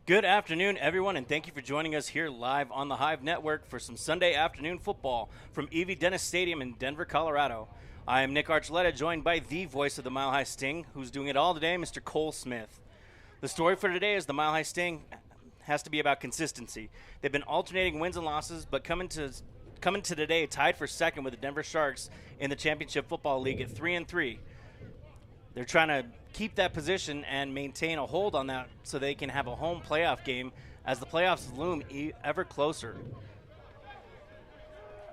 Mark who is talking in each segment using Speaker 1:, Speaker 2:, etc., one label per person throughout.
Speaker 1: Good afternoon, everyone, and thank you for joining us here live on the Hive Network for some Sunday afternoon football from E.V. Dennis Stadium in Denver, Colorado. I am Nick Archuleta, joined by the voice of the Mile High Sting, who's doing it all today, Mr. Cole Smith. The story for today is the Mile High Sting has to be about consistency. They've been alternating wins and losses, but coming to today tied for second with the Denver Sharks in the Championship Football League at 3-3. They're trying to keep that position and maintain a hold on that so they can have a home playoff game as the playoffs loom ever closer.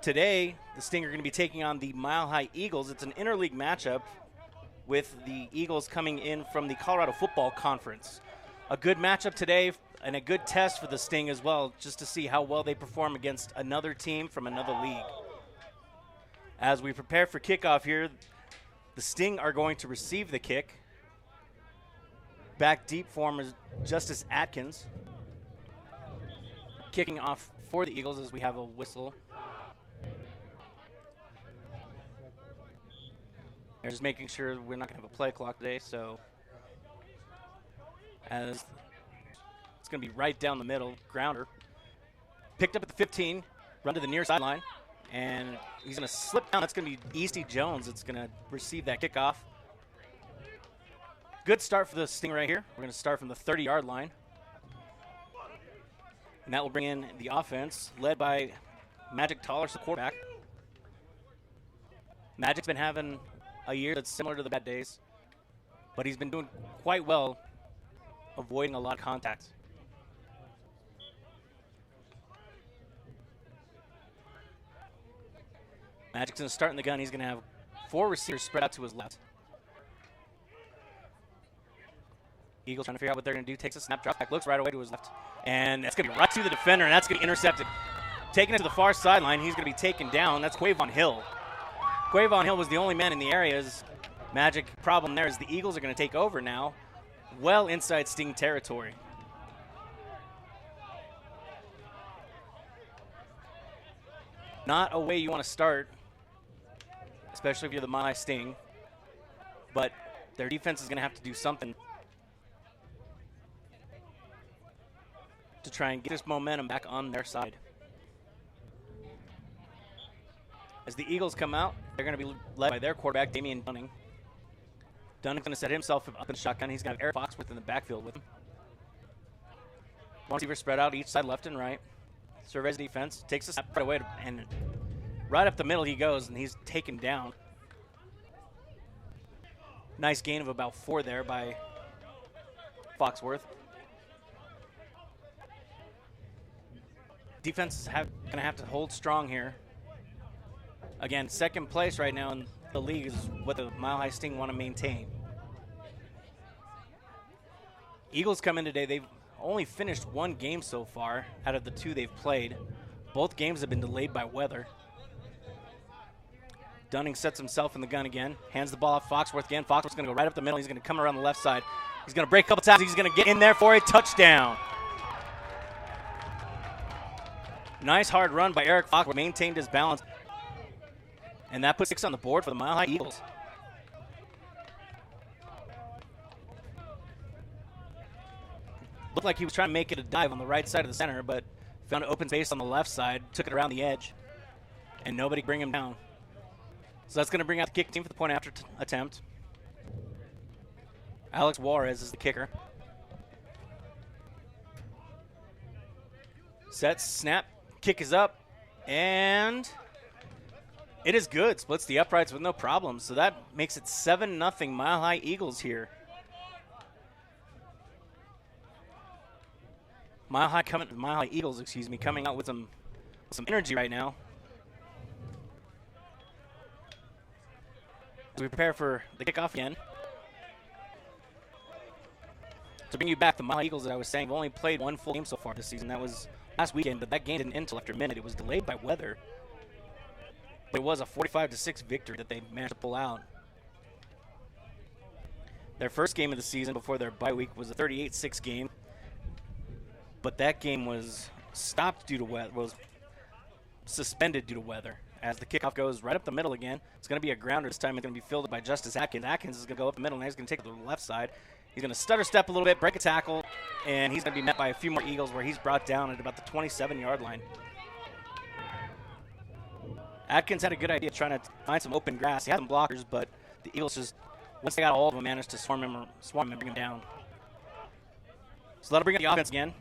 Speaker 1: Today, the Sting are going to be taking on the Mile High Eagles. It's an interleague matchup with the Eagles coming in from the Colorado Football Conference. A good matchup today and a good test for the Sting as well, just to see how well they perform against another team from another league. As we prepare for kickoff here, the Sting are going to receive the kick. Back deep form is Justice Atkins. Kicking off for the Eagles as we have a whistle. They're just making sure we're not going to have a play clock today, so as it's going to be right down the middle, grounder. Picked up at the 15, run to the near sideline, and he's going to slip down. That's going to be Easty Jones that's going to receive that kickoff. Good start for the Sting right here. We're going to start from the 30-yard line. And that will bring in the offense, led by Magic Tollers, the quarterback. Magic's been having a year that's similar to the bad days, but he's been doing quite well, avoiding a lot of contacts. Magic's going to start in the gun. He's going to have 4 receivers spread out to his left. Eagles trying to figure out what they're going to do. Takes a snap, drops back, looks right away to his left. And that's going to be right to the defender, and that's going to be intercepted. Taking it to the far sideline, he's going to be taken down. That's Quavon Hill. Quavon Hill was the only man in the area's Magic problem there is the Eagles are going to take over now, well inside Sting territory. Not a way you want to start, especially if you're the Mile High Sting, but their defense is going to have to do something to try and get this momentum back on their side. As the Eagles come out, they're going to be led by their quarterback, Damian Dunning. Dunning's going to set himself up in the shotgun. He's got Eric Foxworth in the backfield with him. One receiver spread out each side, left and right. Surveys the defense, takes a step right away, and right up the middle he goes, and he's taken down. Nice gain of about 4 there by Foxworth. Defense is going to have to hold strong here. Again, second place right now in the league is what the Mile High Sting want to maintain. Eagles come in today. They've only finished 1 game so far out of the 2 they've played. Both games have been delayed by weather. Dunning sets himself in the gun again. Hands the ball off Foxworth again. Foxworth's going to go right up the middle. He's going to come around the left side. He's going to break a couple times. He's going to get in there for a touchdown. Nice hard run by Eric Foxworth. Maintained his balance. And that puts 6 on the board for the Mile High Eagles. Looked like he was trying to make it a dive on the right side of the center, but found an open space on the left side, took it around the edge, and nobody bring him down. So that's going to bring out the kick team for the point after attempt. Alex Juarez is the kicker. Sets, snap, kick is up, and it is good. Splits the uprights with no problem. So that makes it 7-0 Mile High Eagles here. Mile High Eagles, coming out with some energy right now. As we prepare for the kickoff again. To bring you back, the Mile High Eagles that I was saying have only played 1 full game so far this season. That was last weekend, but that game didn't end until after a minute. It was delayed by weather. But it was a 45-6 victory that they managed to pull out. Their first game of the season before their bye week was a 38-6 game. But that game was stopped due to weather, was suspended due to weather. As the kickoff goes right up the middle again, it's going to be a grounder. This time it's going to be fielded by Justice Atkins. Atkins is going to go up the middle, and he's going to take it to the left side. He's going to stutter step a little bit, break a tackle, and he's going to be met by a few more Eagles where he's brought down at about the 27-yard line. Atkins had a good idea trying to find some open grass. He had some blockers, but the Eagles just, once they got all of them, managed to swarm him and bring him down. So that'll bring up the offense again.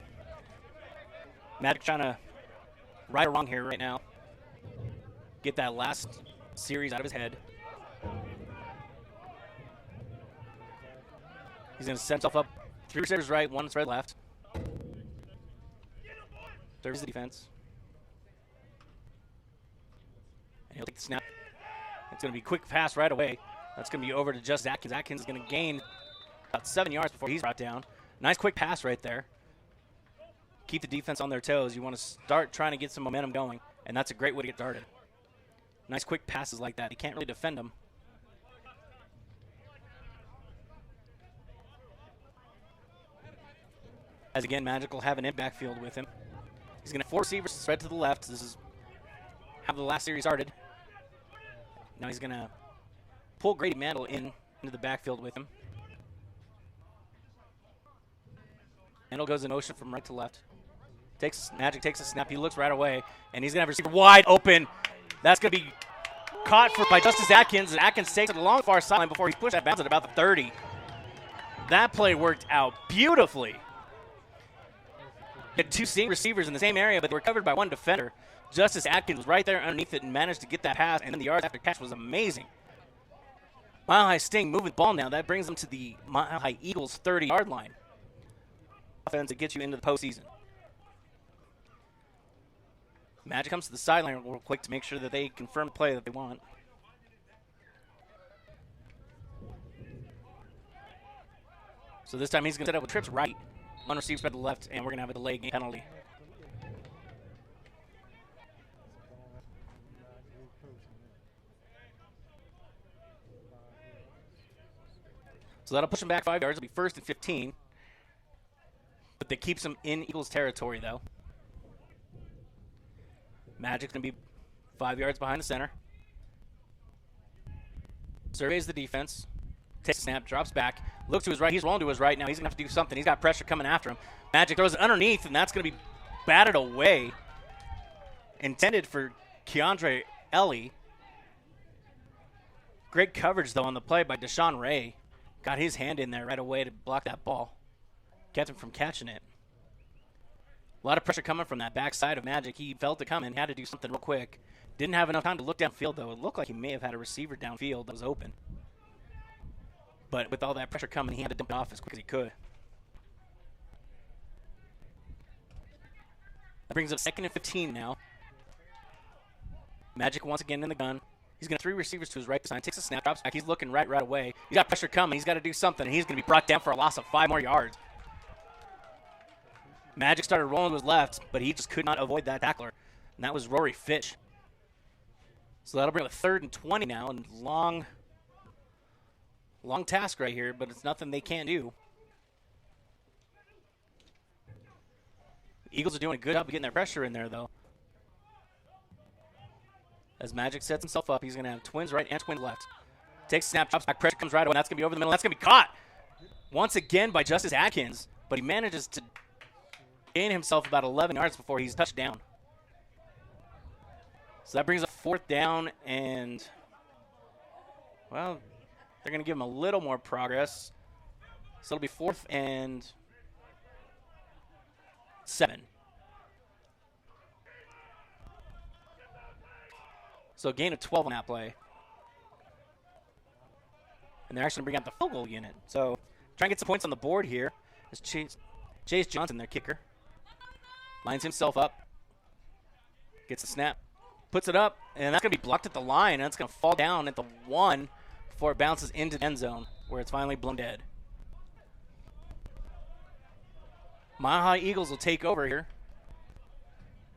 Speaker 1: Magic trying to right or wrong here right now. Get that last series out of his head. He's going to set himself up. 3 receivers right, 1 spread left. Serves the defense. And he'll take the snap. It's going to be a quick pass right away. That's going to be over to Justice Atkins. Atkins is going to gain about 7 yards before he's brought down. Nice quick pass right there. Keep the defense on their toes. You want to start trying to get some momentum going, and that's a great way to get started. Nice quick passes like that. You can't really defend them. As again, Magic will have an in backfield with him. He's going to 4 receivers spread to the left. This is how the last series started. Now he's going to pull Grady Mandel into the backfield with him. Mandel goes in motion from right to left. Magic takes a snap. He looks right away, and he's going to have a receiver wide open. That's going to be caught by Justice Atkins, and Atkins takes it along the far sideline before he's pushed that bounce at about the 30. That play worked out beautifully. Had 2 seam receivers in the same area, but they were covered by 1 defender. Justice Atkins was right there underneath it and managed to get that pass, and then the yards after catch was amazing. Mile High Sting moving the ball now. That brings them to the Mile High Eagles 30-yard line. Offense that gets you into the postseason. Magic comes to the sideline real quick to make sure that they confirm the play that they want. So this time he's going to set up with trips right. 1 receiver spread to the left, and we're going to have a delay game penalty. So that'll push him back 5 yards. It'll be 1st and 15. But that keeps him in Eagles territory, though. Magic's going to be 5 yards behind the center. Surveys the defense. Takes a snap, drops back. Looks to his right. He's rolling to his right now. He's going to have to do something. He's got pressure coming after him. Magic throws it underneath, and that's going to be batted away. Intended for Keandre Ellie. Great coverage, though, on the play by Deshaun Ray. Got his hand in there right away to block that ball. Kept him from catching it. A lot of pressure coming from that backside of Magic. He felt it coming, had to do something real quick. Didn't have enough time to look downfield, though. It looked like he may have had a receiver downfield that was open. But with all that pressure coming, he had to dump it off as quick as he could. That brings up 2nd and 15 now. Magic once again in the gun. He's going to 3 receivers to his right side. Takes a snap, drops back. He's looking right away. He's got pressure coming. He's got to do something. And he's going to be brought down for a loss of 5 more yards. Magic started rolling to his left, but he just could not avoid that tackler. And that was Rory Fitch. So that'll bring up 3rd and 20 now. And long task right here, but it's nothing they can't do. The Eagles are doing a good job of getting their pressure in there, though. As Magic sets himself up, he's going to have twins right and twins left. Takes a snap, drops back, pressure comes right away, and that's going to be over the middle. That's going to be caught once again by Justice Atkins, but he manages to gain himself about 11 yards before he's touched down. So that brings up 4th down, and, well, they're going to give him a little more progress. So it'll be 4th and 7. So a gain of 12 on that play. And they're actually going to bring out the field goal unit. So try and get some points on the board here. It's Chase Johnson, their kicker. Lines himself up. Gets a snap. Puts it up. And that's going to be blocked at the line. And it's going to fall down at the 1 before it bounces into the end zone where it's finally blown dead. Mile High Eagles will take over here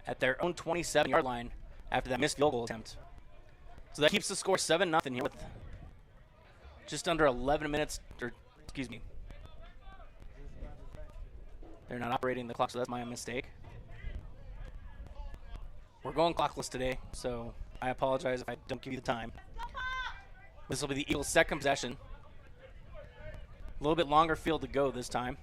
Speaker 1: at their own 27-yard line after that missed field goal attempt. So that keeps the score 7-0 here with just under 11 minutes, or excuse me. They're not operating the clock, so that's my mistake. We're going clockless today, so I apologize if I don't give you the time. This will be the Eagles' second possession. A little bit longer field to go this time.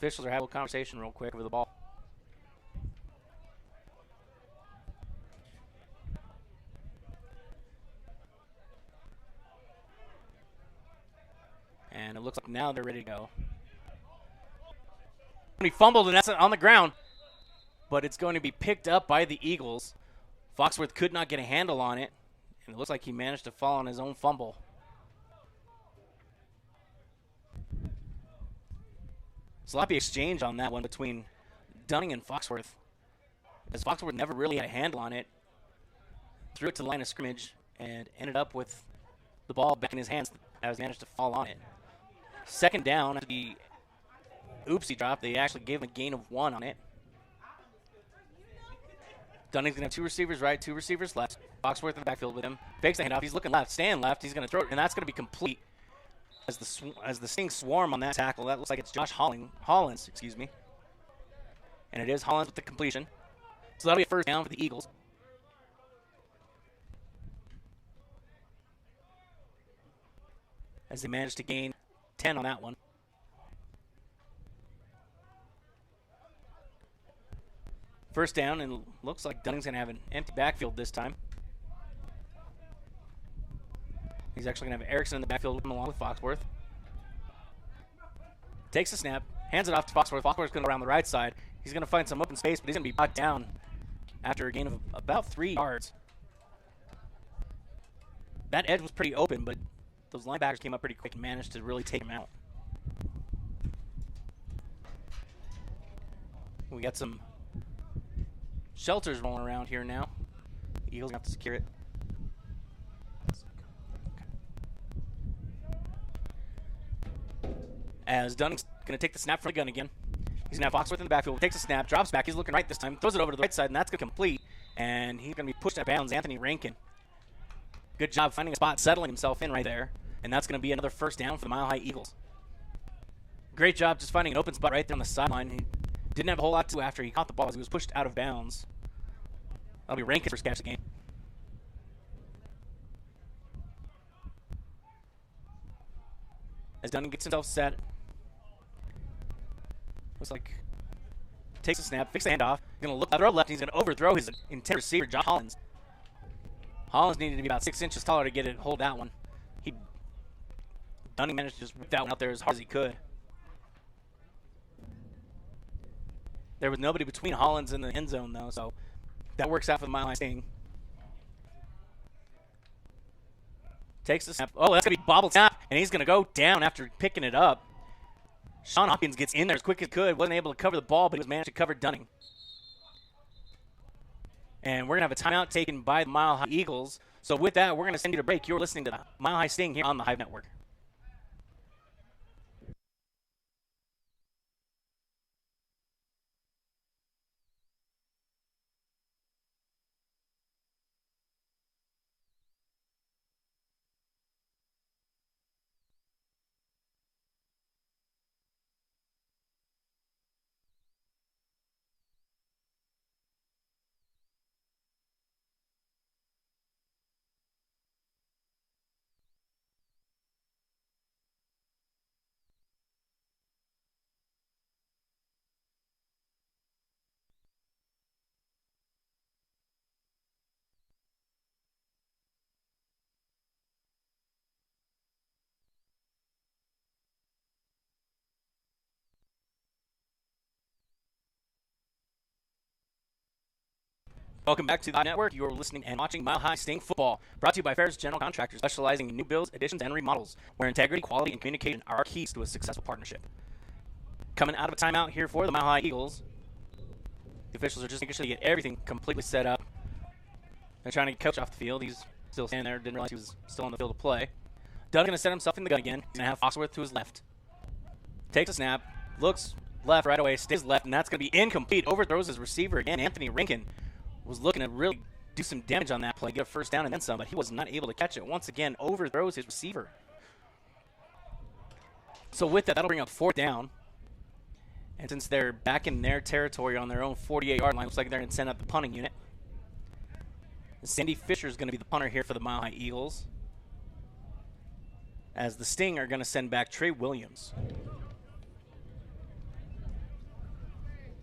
Speaker 1: Officials are having a conversation real quick over the ball. And it looks like now they're ready to go. He fumbled, and that's on the ground. But it's going to be picked up by the Eagles. Foxworth could not get a handle on it. And it looks like he managed to fall on his own fumble. Sloppy exchange on that one between Dunning and Foxworth. As Foxworth never really had a handle on it. Threw it to the line of scrimmage and ended up with the ball back in his hands as he managed to fall on it. Second down, after the oopsie drop, they actually gave him a gain of 1 on it. Dunning's going to have 2 receivers right, 2 receivers left. Foxworth in the backfield with him. Fakes the handoff. He's looking left, staying left. He's going to throw it, and that's going to be complete. As the Sting swarm on that tackle, that looks like it's Josh Hollins, excuse me. And it is Hollins with the completion. So that'll be a first down for the Eagles. As they managed to gain 10 on that one. First down, and looks like Dunning's going to have an empty backfield this time. He's actually going to have Erickson in the backfield with him along with Foxworth. Takes the snap, hands it off to Foxworth. Foxworth's going to go around the right side. He's going to find some open space, but he's going to be brought down after a gain of about 3 yards. That edge was pretty open, but those linebackers came up pretty quick and managed to really take him out. We got some shelters rolling around here now. The Eagles have to secure it. As Dunning's going to take the snap from the gun again. He's going to have Foxworth in the backfield. Takes a snap, drops back. He's looking right this time. Throws it over to the right side, and that's going to complete. And he's going to be pushed out of bounds. Anthony Rankin. Good job finding a spot, settling himself in right there. And that's going to be another first down for the Mile High Eagles. Great job just finding an open spot right there on the sideline. He didn't have a whole lot to do after he caught the ball as he was pushed out of bounds. That'll be Rankin's first catch of the game. As Dunning gets himself set. Looks like takes a snap, fixes the handoff. He's going to look throw left. He's going to overthrow his intended receiver, Josh Hollins. Hollins needed to be about 6 inches taller to get it, hold that one. Dunning managed to just whip that one out there as hard as he could. There was nobody between Hollins and the end zone, though, so that works out for the Mile High Sting. Takes the snap. Oh, that's going to be bobbled snap, and he's going to go down after picking it up. Sean Hopkins gets in there as quick as he could. Wasn't able to cover the ball, but he was managed to cover Dunning. And we're going to have a timeout taken by the Mile High Eagles. So with that, we're going to send you to break. You're listening to the Mile High Sting here on the Hive Network. Welcome back to the network. You are listening and watching Mile High Sting Football, brought to you by Ferris General Contractors, specializing in new builds, additions, and remodels, where integrity, quality, and communication are keys to a successful partnership. Coming out of a timeout here for the Mile High Eagles. The officials are just making sure they get everything completely set up. They're trying to get Coach off the field. He's still standing there. Didn't realize he was still on the field to play. Doug's going to set himself in the gun again. He's going to have Foxworth to his left. Takes a snap. Looks left right away. Stays left, and that's going to be incomplete. Overthrows his receiver again. Anthony Rankin was looking to really do some damage on that play, get a first down and then some, but he was not able to catch it. Once again, overthrows his receiver. So with that, that'll bring up 4th down. And since they're back in their territory on their own 48-yard line, looks like they're going to send out the punting unit. Sandy Fisher is going to be the punter here for the Mile High Eagles, as the Sting are going to send back Trey Williams.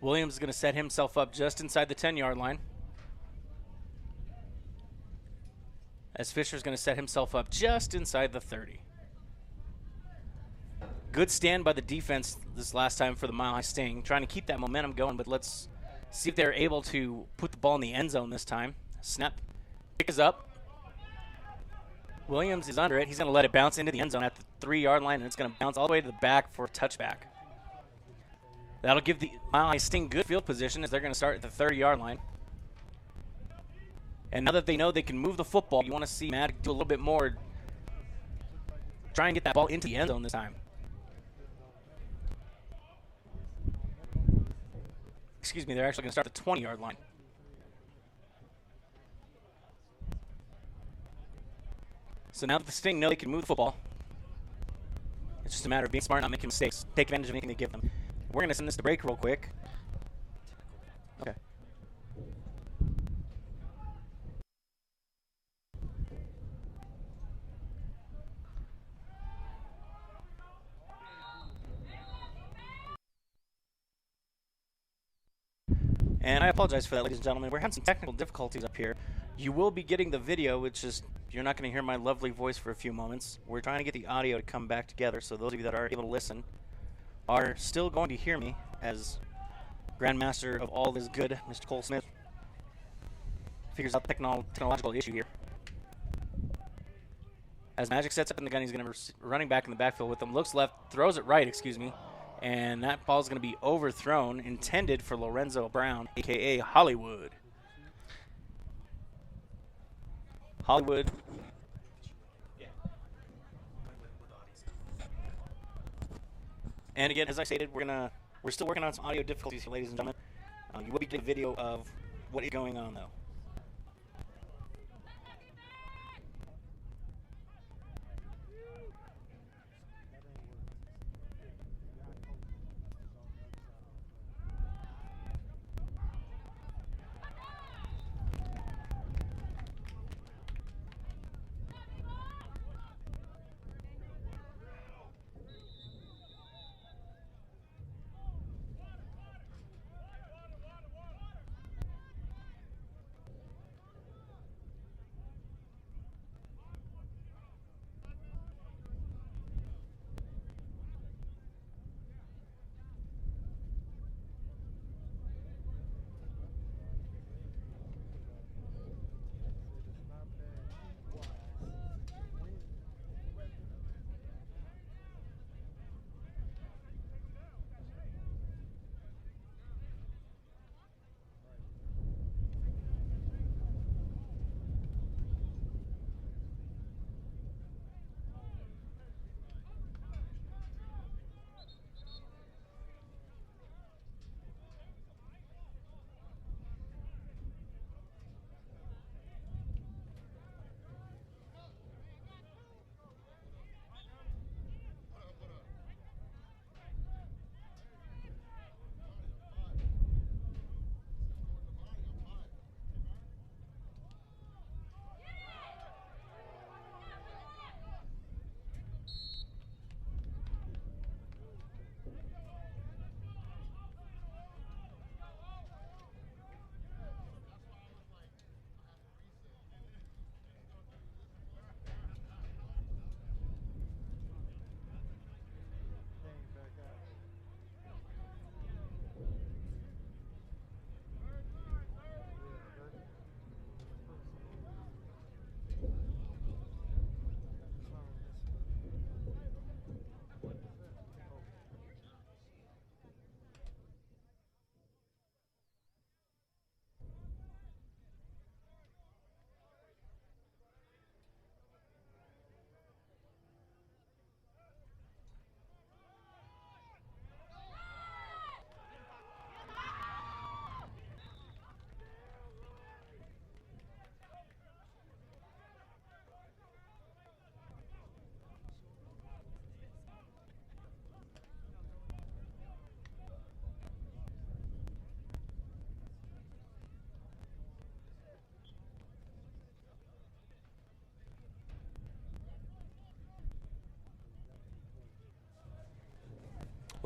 Speaker 1: Williams is going to set himself up just inside the 10-yard line. As Fisher's going to set himself up just inside the 30. Good stand by the defense this last time for the Mile High Sting, trying to keep that momentum going, but let's see if they're able to put the ball in the end zone this time. Snap. Pick is up. Williams is under it. He's going to let it bounce into the end zone at the 3-yard line, and it's going to bounce all the way to the back for a touchback. That'll give the Mile High Sting good field position as they're going to start at the 30-yard line. And now that they know they can move the football, you want to see Matt do a little bit more. Try and get that ball into the end zone this time. Excuse me, they're actually going to start the 20-yard line. So now that the Sting know they can move the football, it's just a matter of being smart, not making mistakes. Take advantage of anything they give them. We're going to send this to break real quick. Okay. And I apologize for that, ladies and gentlemen. We're having some technical difficulties up here. You will be getting the video, which is you're not going to hear my lovely voice for a few moments. We're trying to get the audio to come back together, so those of you that are able to listen are still going to hear me as Grandmaster of all is good, Mr. Cole Smith figures out the technological issue here. As Magic sets up in the gun, he's going to running back in the backfield with him. Looks left, throws it right, excuse me. And that ball is going to be overthrown, intended for Lorenzo Brown, a.k.a. Hollywood. Hollywood. And again, as I stated, we're still working on some audio difficulties here, ladies and gentlemen. You will be getting a video of what is going on, though.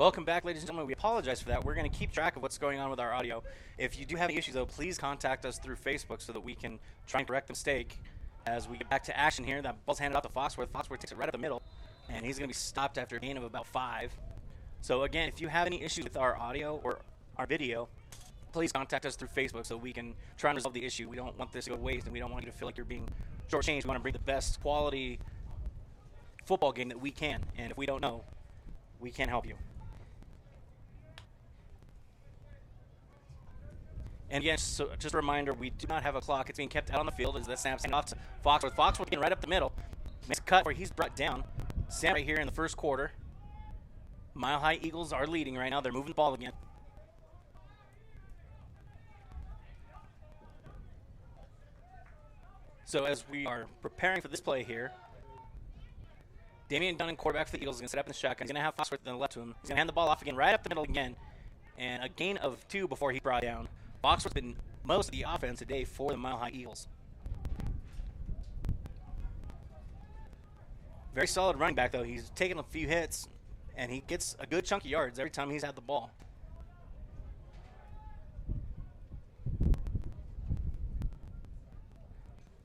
Speaker 1: Welcome back, ladies and gentlemen. We apologize for that. We're going to keep track of what's going on with our audio. If you do have any issues, though, please contact us through Facebook so that we can try and correct the mistake. As we get back to action here, that ball's handed off to Foxworth. Foxworth takes it right up the middle, and he's going to be stopped after a gain of about 5. So, again, if you have any issues with our audio or our video, please contact us through Facebook so we can try and resolve the issue. We don't want this to go to waste, and we don't want you to feel like you're being shortchanged. We want to bring the best quality football game that we can, and if we don't know, we can't help you. And again, so just a reminder, we do not have a clock. It's being kept out on the field as that snap's handed off to Foxworth. Foxworth getting right up the middle. Makes a cut where he's brought down. Snap right here in the first quarter. Mile High Eagles are leading right now. They're moving the ball again. So as we are preparing for this play here, Damian Dunn, quarterback for the Eagles, is going to set up in the shotgun. He's going to have Foxworth on the left to him. He's going to hand the ball off again, right up the middle again. And a gain of 2 before he brought down. Foxworth's been most of the offense today for the Mile High Eagles. Very solid running back, though. He's taken a few hits, and he gets a good chunk of yards every time he's had the ball.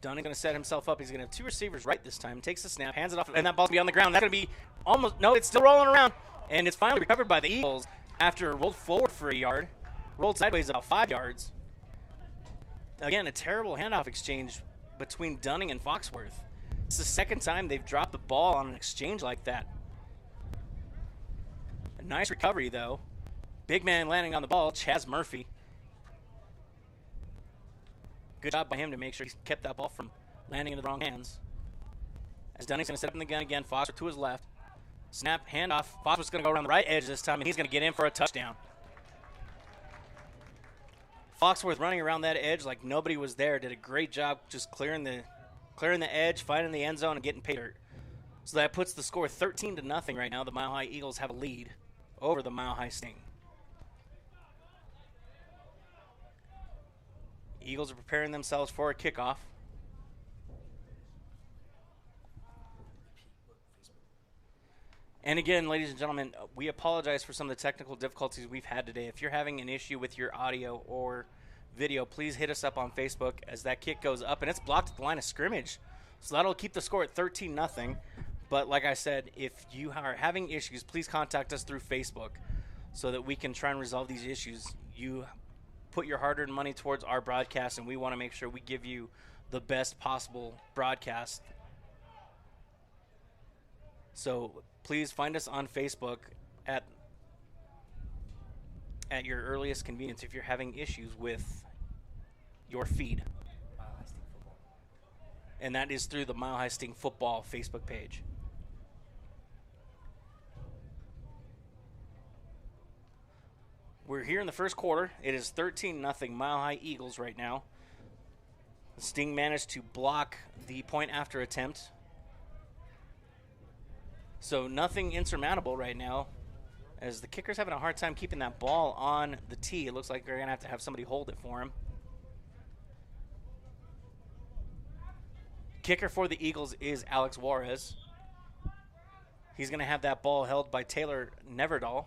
Speaker 1: Dunn is going to set himself up. He's going to have 2 receivers right this time. Takes the snap, hands it off, and that ball's going to be on the ground. That's going to be almost – no, it's still rolling around. And it's finally recovered by the Eagles after it rolled forward for a yard. Rolled sideways about 5 yards. Again, a terrible handoff exchange between Dunning and Foxworth. It's the second time they've dropped the ball on an exchange like that. A nice recovery, though. Big man landing on the ball, Chaz Murphy. Good job by him to make sure he kept that ball from landing in the wrong hands. As Dunning's going to set up in the gun again, Foxworth to his left. Snap, handoff. Foxworth's going to go around the right edge this time, and he's going to get in for a touchdown. Foxworth running around that edge like nobody was there. Did a great job just clearing the edge, finding the end zone, and getting paid dirt. So that puts the score 13-0 right now. The Mile High Eagles have a lead over the Mile High Sting. Eagles are preparing themselves for a kickoff. And again, ladies and gentlemen, we apologize for some of the technical difficulties we've had today. If you're having an issue with your audio or video, please hit us up on Facebook as that kick goes up, and it's blocked at the line of scrimmage. So that'll keep the score at 13-0. But like I said, if you are having issues, please contact us through Facebook so that we can try and resolve these issues. You put your hard-earned money towards our broadcast, and we want to make sure we give you the best possible broadcast. So please find us on Facebook at your earliest convenience if you're having issues with your feed. And that is through the Mile High Sting Football Facebook page. We're here in the first quarter. It is 13-0 Mile High Eagles right now. The Sting managed to block the point after attempt. So nothing insurmountable right now, as the kicker's having a hard time keeping that ball on the tee. It looks like they're going to have somebody hold it for him. Kicker for the Eagles is Alex Juarez. He's going to have that ball held by Taylor Neverdahl.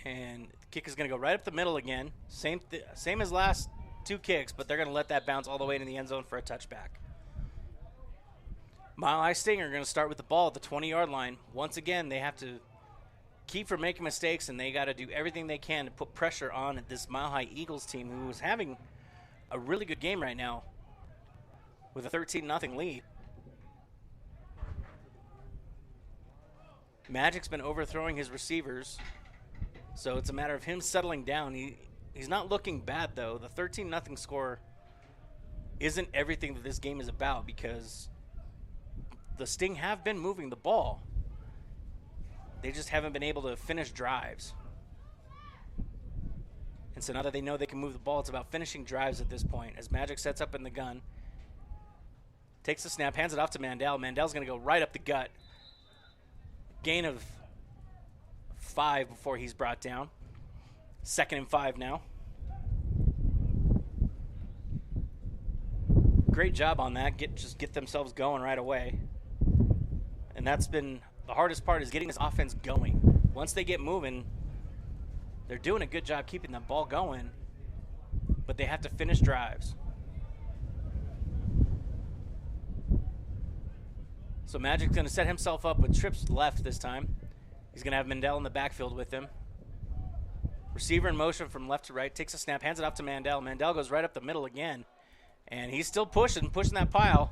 Speaker 1: And the kick is going to go right up the middle again. Same as last 2 kicks, but they're going to let that bounce all the way into the end zone for a touchback. Mile High Sting are going to start with the ball at the 20-yard line. Once again, they have to keep from making mistakes, and they got to do everything they can to put pressure on this Mile High Eagles team, who is having a really good game right now with a 13-0 lead. Magic's been overthrowing his receivers, so it's a matter of him settling down. He's not looking bad, though. The 13-0 score isn't everything that this game is about, because the Sting have been moving the ball. They just haven't been able to finish drives. And so now that they know they can move the ball, it's about finishing drives at this point. As Magic sets up in the gun, takes the snap, hands it off to Mandel. Mandel's going to go right up the gut. Gain of 5 before he's brought down. 2nd and 5 now. Great job on that. Just get themselves going right away. And that's been the hardest part is getting this offense going. Once they get moving, they're doing a good job keeping the ball going, but they have to finish drives. So Magic's going to set himself up with trips left this time. He's going to have Mandel in the backfield with him. Receiver in motion from left to right, takes a snap, hands it off to Mandel. Mandel goes right up the middle again, and he's still pushing that pile,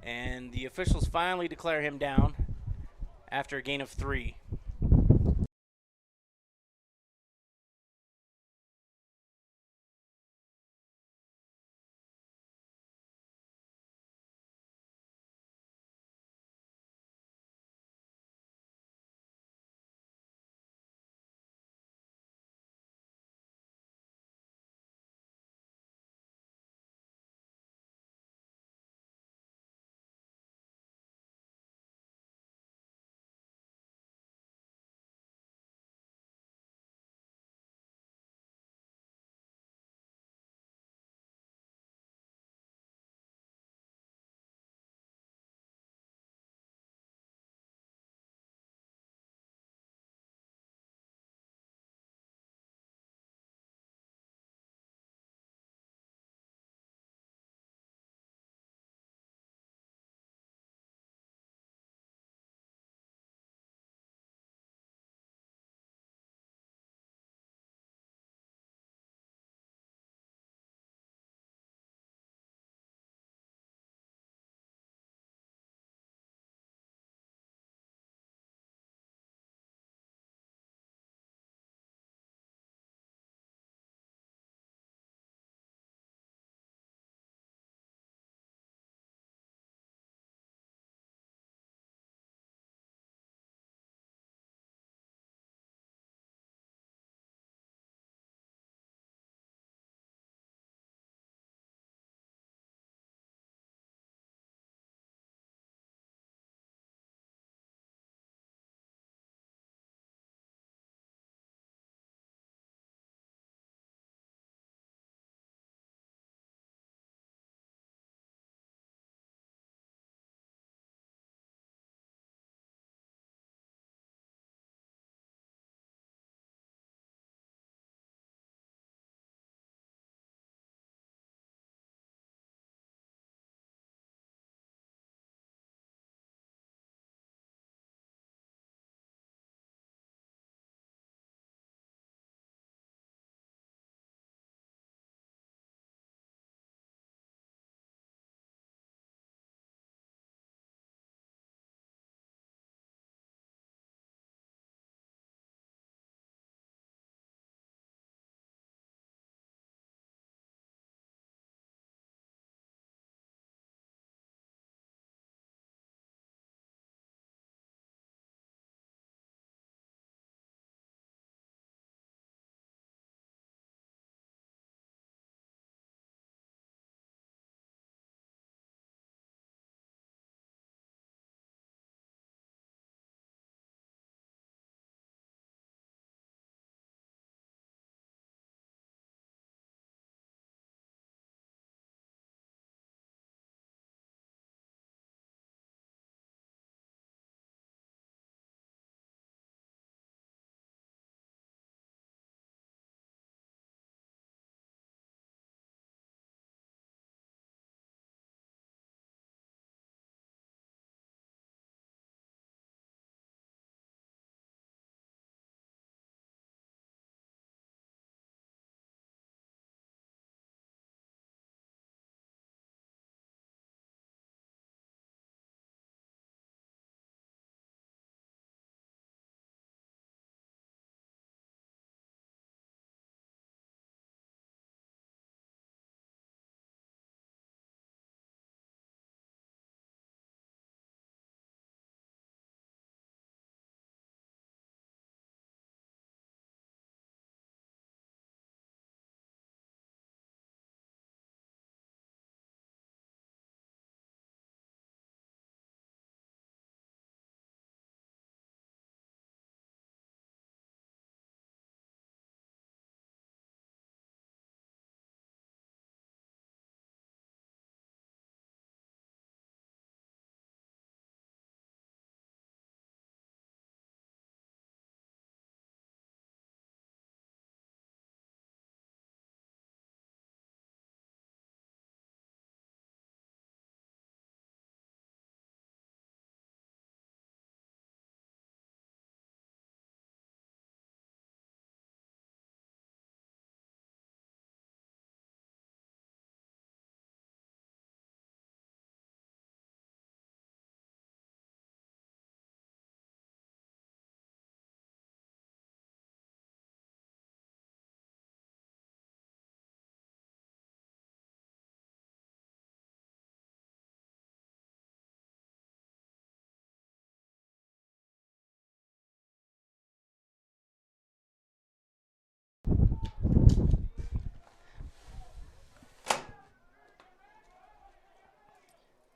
Speaker 1: and the officials finally declare him down after a gain of 3.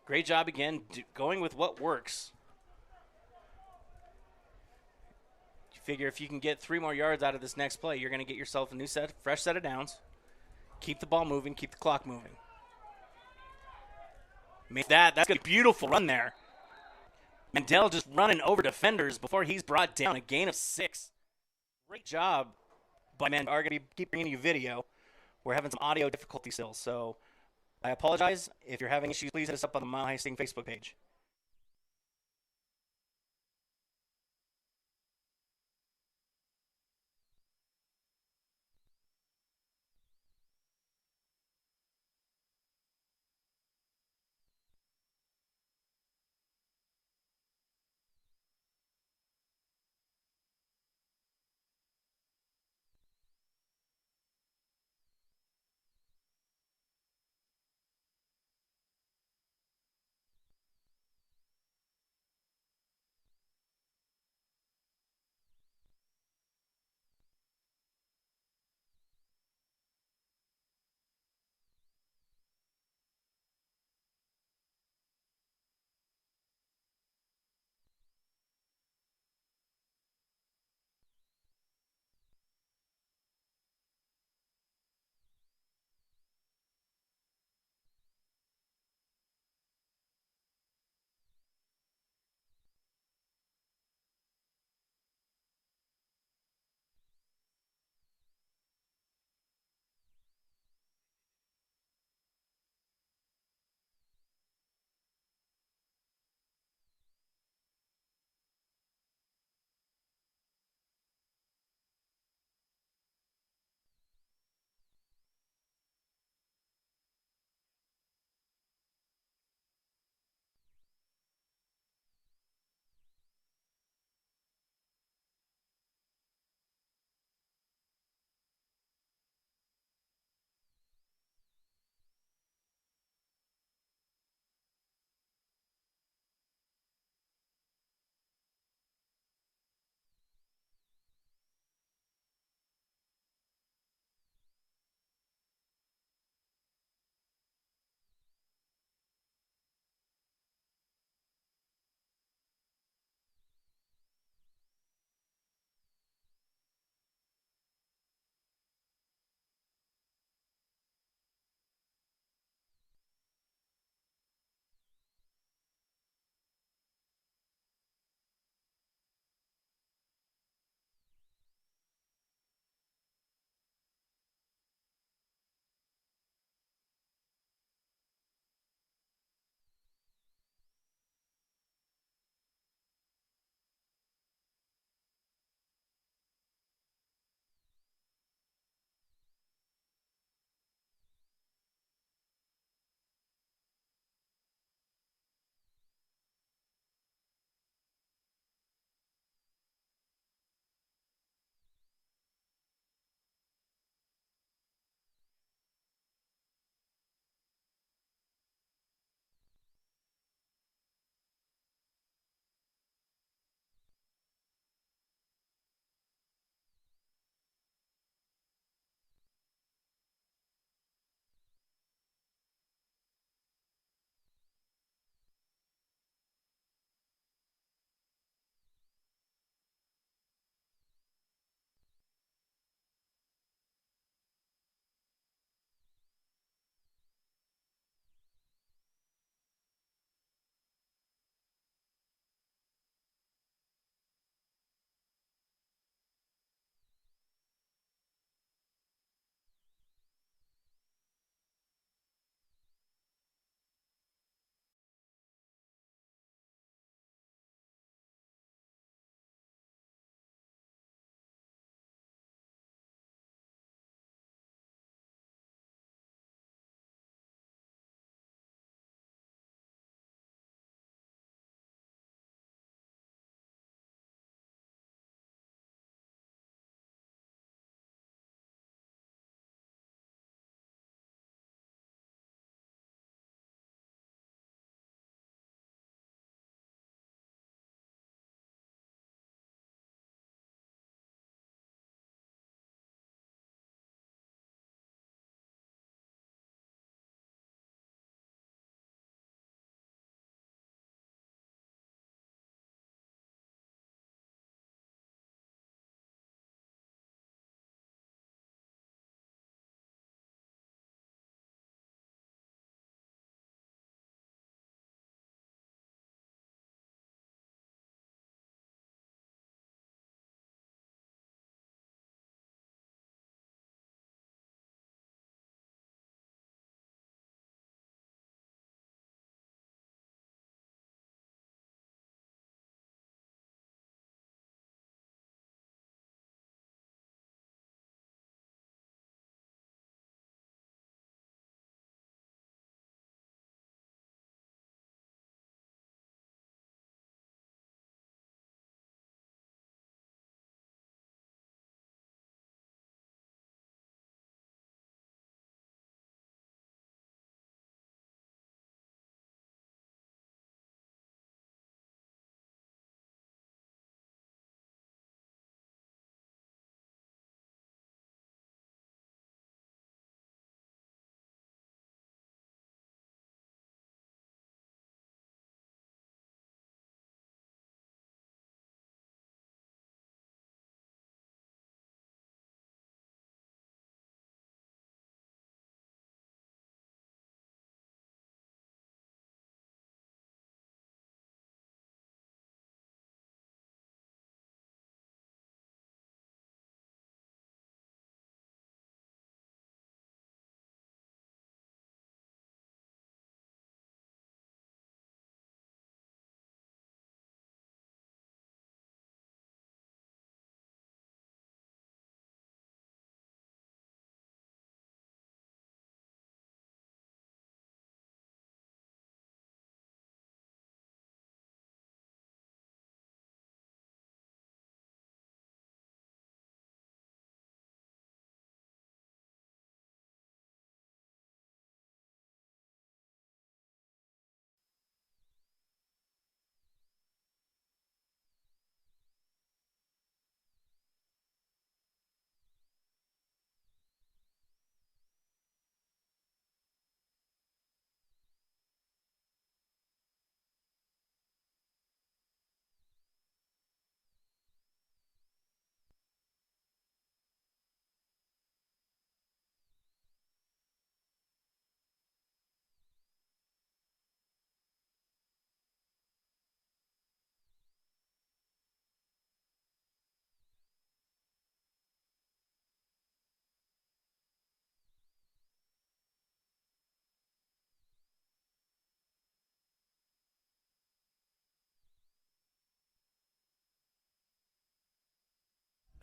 Speaker 1: Great job again, going with what works. You figure if you can get 3 more yards out of this next play, you're going to get yourself a fresh set of downs. Keep the ball moving, keep the clock moving. That's a beautiful run there. Mandel just running over defenders before he's brought down. A gain of 6. Great job by Mandel. We're going to keep bringing you video. We're having some audio difficulty still, so I apologize. If you're having issues, please hit us up on the Mile High Sting Facebook page.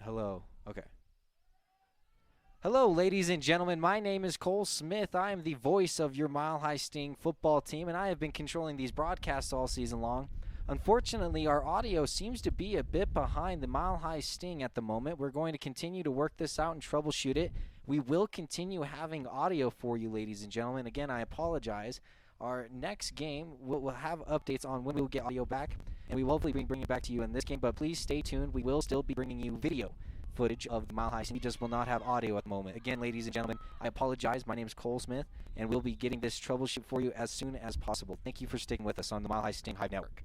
Speaker 2: Hello. Okay. Hello, ladies and gentlemen. My name is Cole Smith. I am the voice of your Mile High Sting football team, and I have been controlling these broadcasts all season long. Unfortunately, our audio seems to be a bit behind the Mile High Sting at the moment. We're going to continue to work this out and troubleshoot it. We will continue having audio for you, ladies and gentlemen. Again, I apologize. Our next game, we'll have updates on when we will get audio back, and we will hopefully bring it back to you in this game, but please stay tuned. We will still be bringing you video footage of the Mile High Sting. We just will not have audio at the moment. Again, ladies and gentlemen, I apologize. My name is Cole Smith, and we'll be getting this troubleshoot for you as soon as possible. Thank you for sticking with us on the Mile High Sting Hive Network.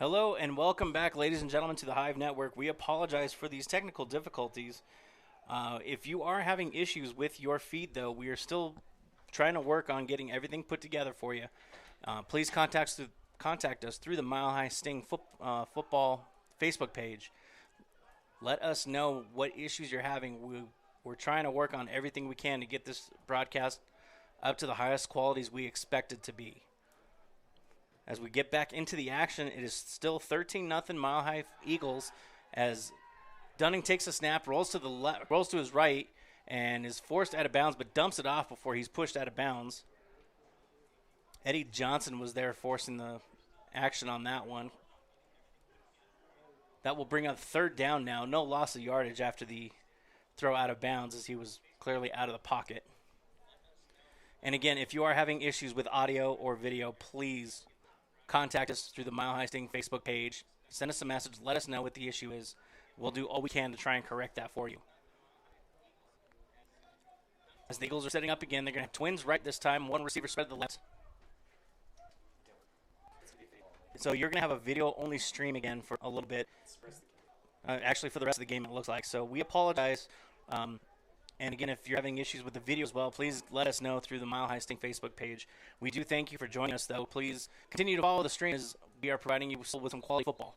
Speaker 1: Hello and welcome back, ladies and gentlemen, to the Hive Network. We apologize for these technical difficulties. If you are having issues with your feed, though, we are still trying to work on getting everything put together for you. Please contact us through the Mile High Sting football Facebook page. Let us know what issues you're having. We're trying to work on everything we can to get this broadcast up to the highest qualities we expect it to be. As we get back into the action, it is still 13-0 Mile High Eagles as Dunning takes a snap, rolls to his right, and is forced out of bounds, but dumps it off before he's pushed out of bounds. Eddie Johnson was there forcing the action on that one. That will bring up third down now. No loss of yardage after the throw out of bounds as he was clearly out of the pocket. And again, if you are having issues with audio or video, please contact us through the Mile High Sting Facebook page. Send us a message. Let us know what the issue is. We'll do all we can to try and correct that for you. As the Eagles are setting up again, they're going to have twins right this time. One receiver spread to the left. So you're going to have a video-only stream again for a little bit. Actually, for the rest of the game, it looks like. So we apologize. And again, if you're having issues with the video as well, please let us know through the Mile High Sting Facebook page. We do thank you for joining us, though. Please continue to follow the stream as we are providing you with some quality football.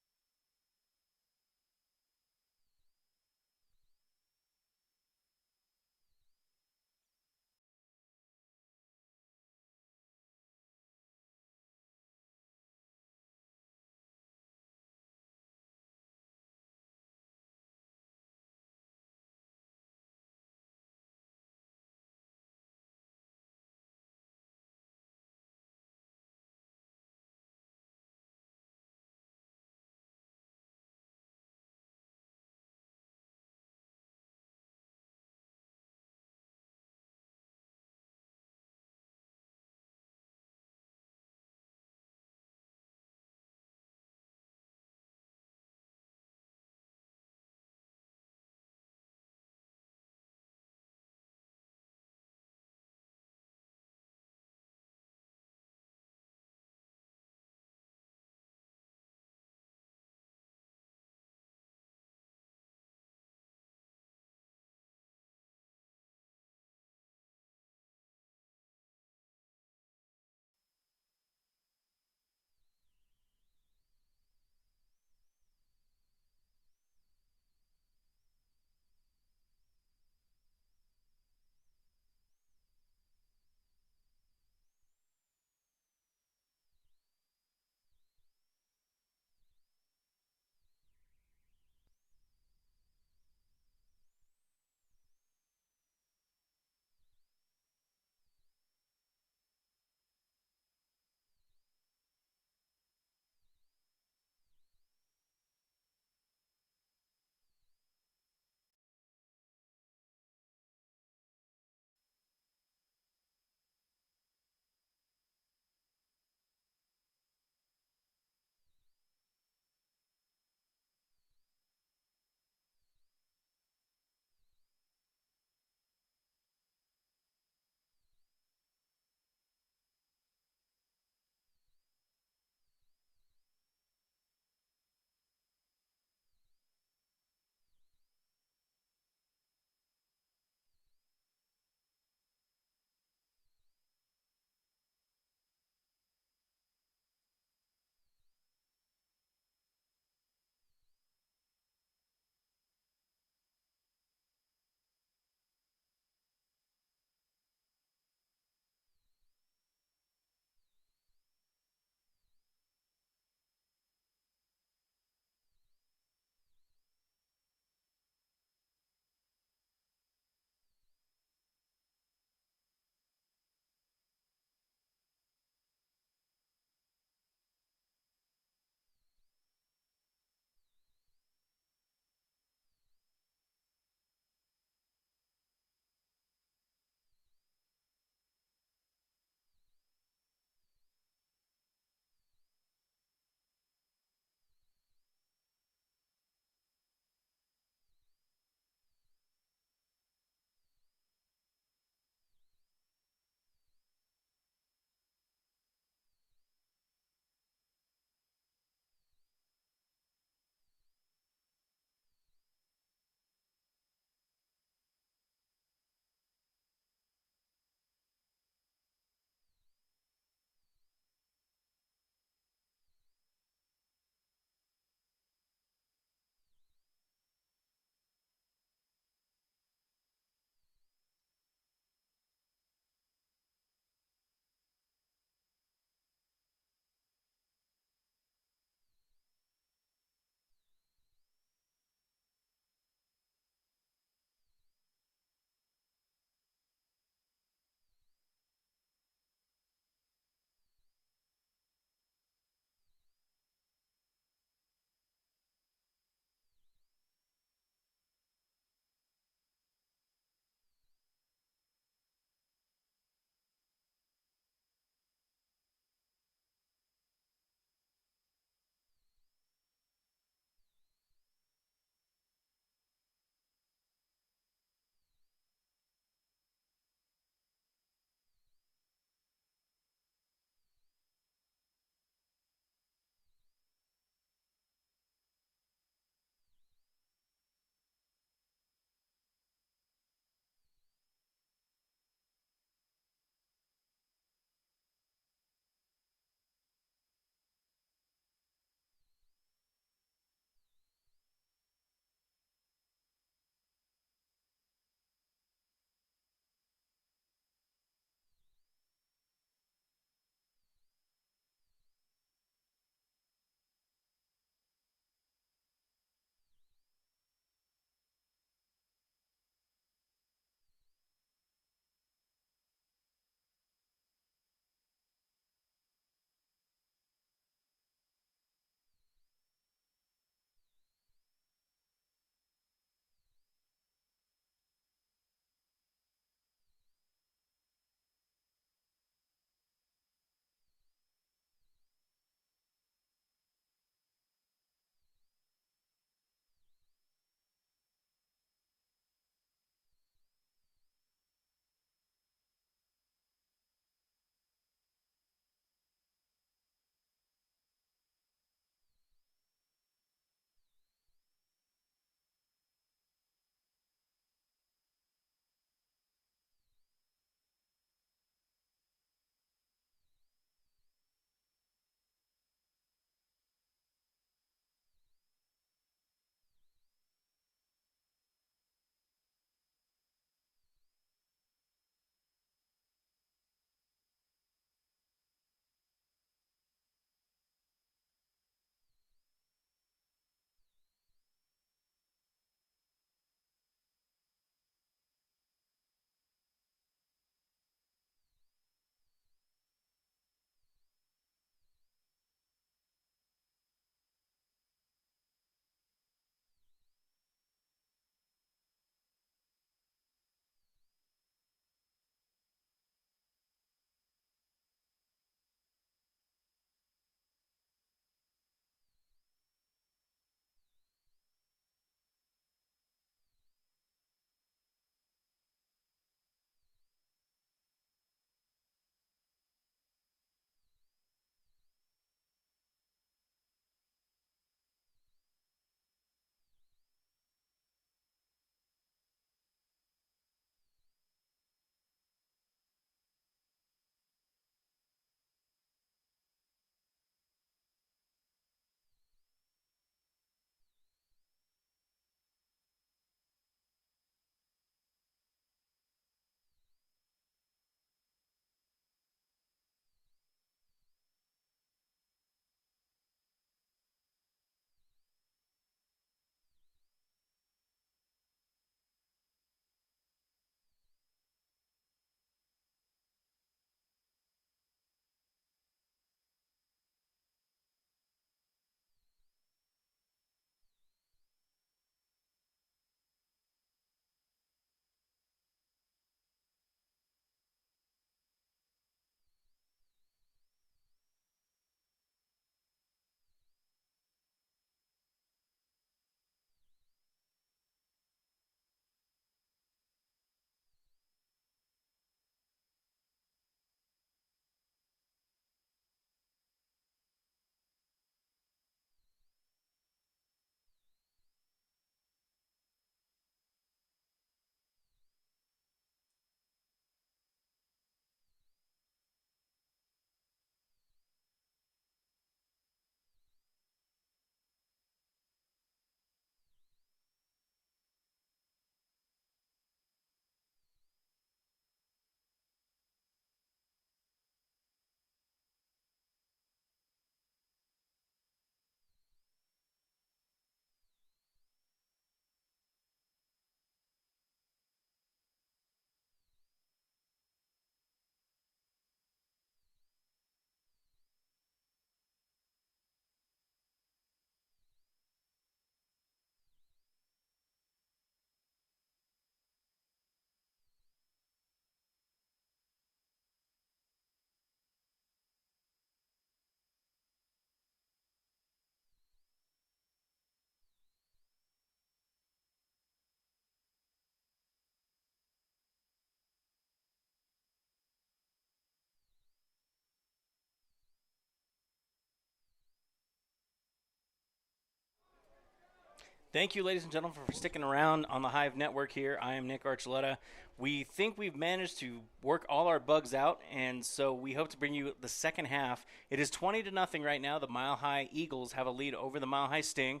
Speaker 1: Thank you, ladies and gentlemen, for sticking around on the Hive Network here. I am Nick Archuleta. We think we've managed to work all our bugs out, and so we hope to bring you the second half. It is 20-0 right now. The Mile High Eagles have a lead over the Mile High Sting.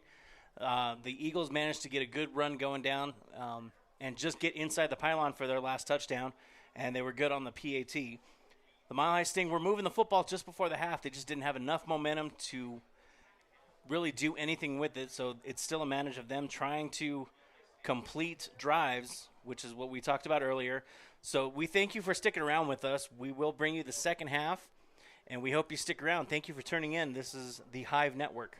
Speaker 1: The Eagles managed to get a good run going down and just get inside the pylon for their last touchdown, and they were good on the PAT. The Mile High Sting were moving the football just before the half. They just didn't have enough momentum to really do anything with it, so it's still a matter of them trying to complete drives, which is what we talked about earlier. So we thank you for sticking around with us. We will bring you the second half, and we hope you stick around. Thank you for tuning in. This is the Hive Network.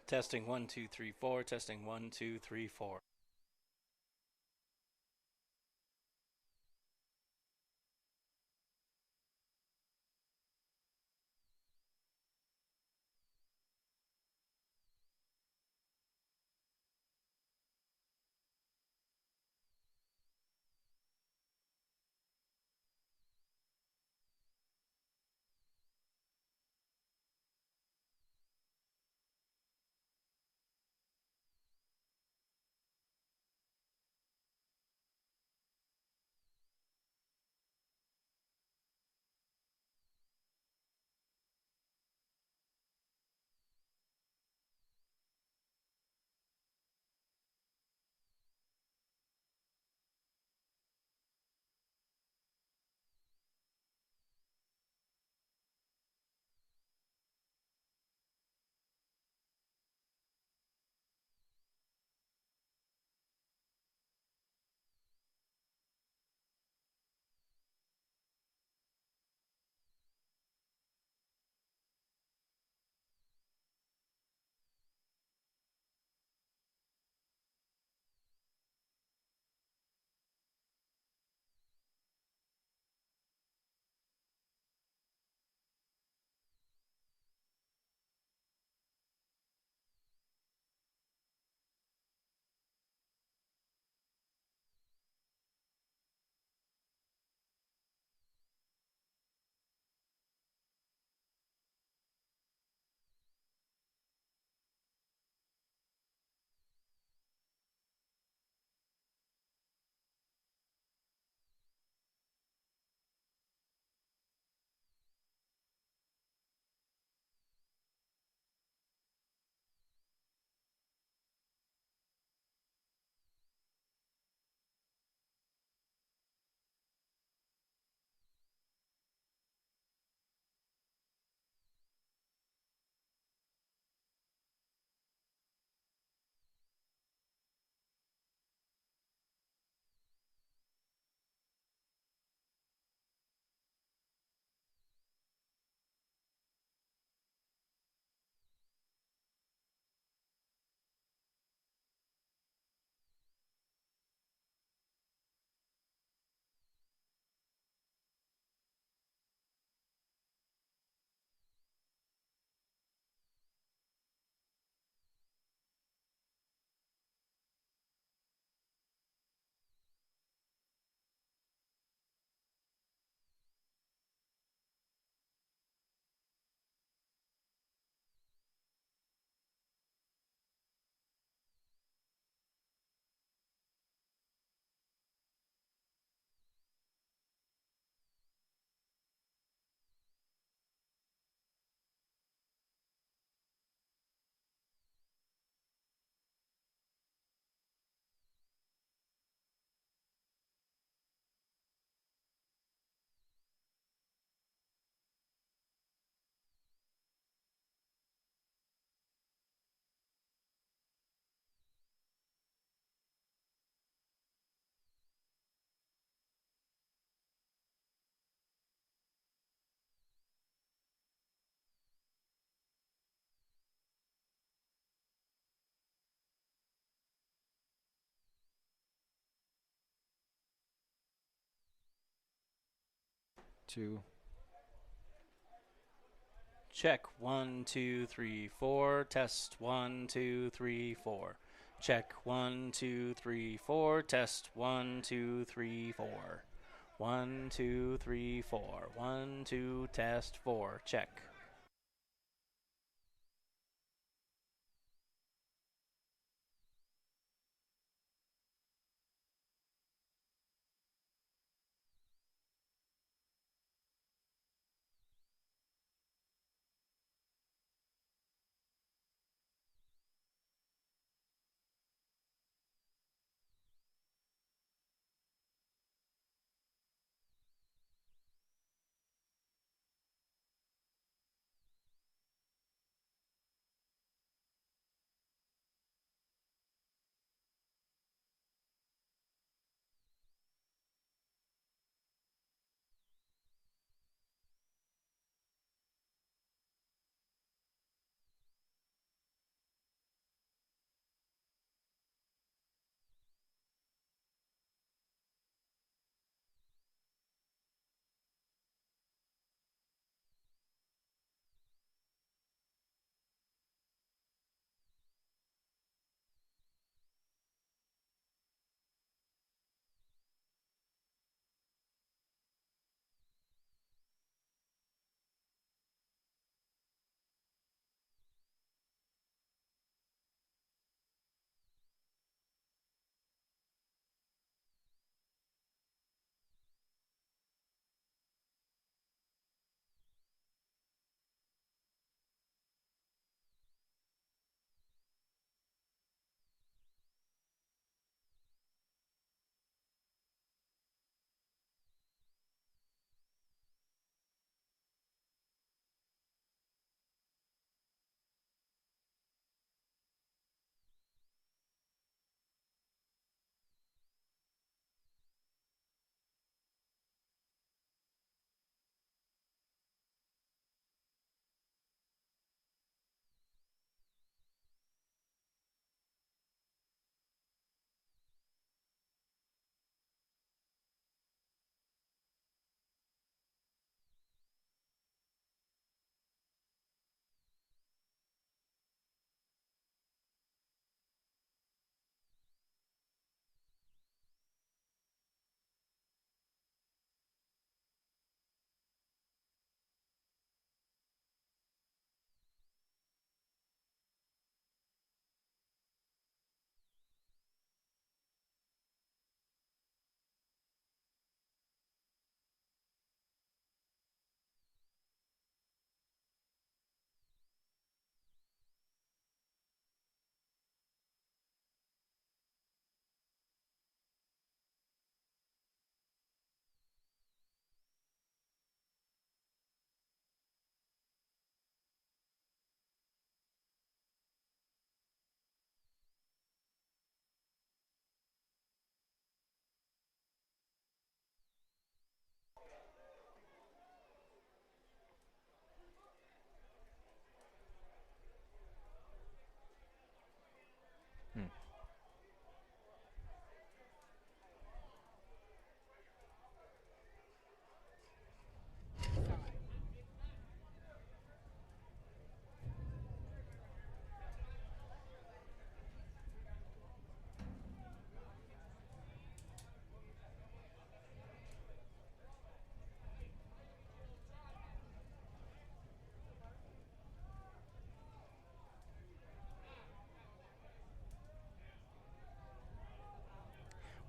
Speaker 1: Testing 1 2 3 4. Testing 1 2 3 4.
Speaker 2: Two.
Speaker 1: Check 1 2 3 4. Test 1 2 3 4. Check 1 2 3 4. Test 1 2 3 4. 1 2 3 4. 1 2 test 4. Check.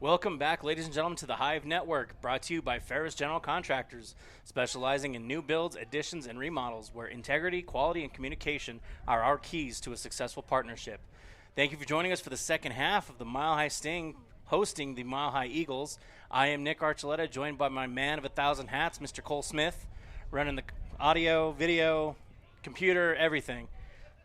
Speaker 1: Welcome back, ladies and gentlemen, to the Hive Network, brought to you by Ferris General Contractors, specializing in new builds, additions, and remodels, where integrity, quality, and communication are our keys to a successful partnership. Thank you for joining us for the second half of the Mile High Sting, hosting the Mile High Eagles. I am Nick Archuleta, joined by my man of 1,000 hats, Mr. Cole Smith, running the audio, video, computer, everything.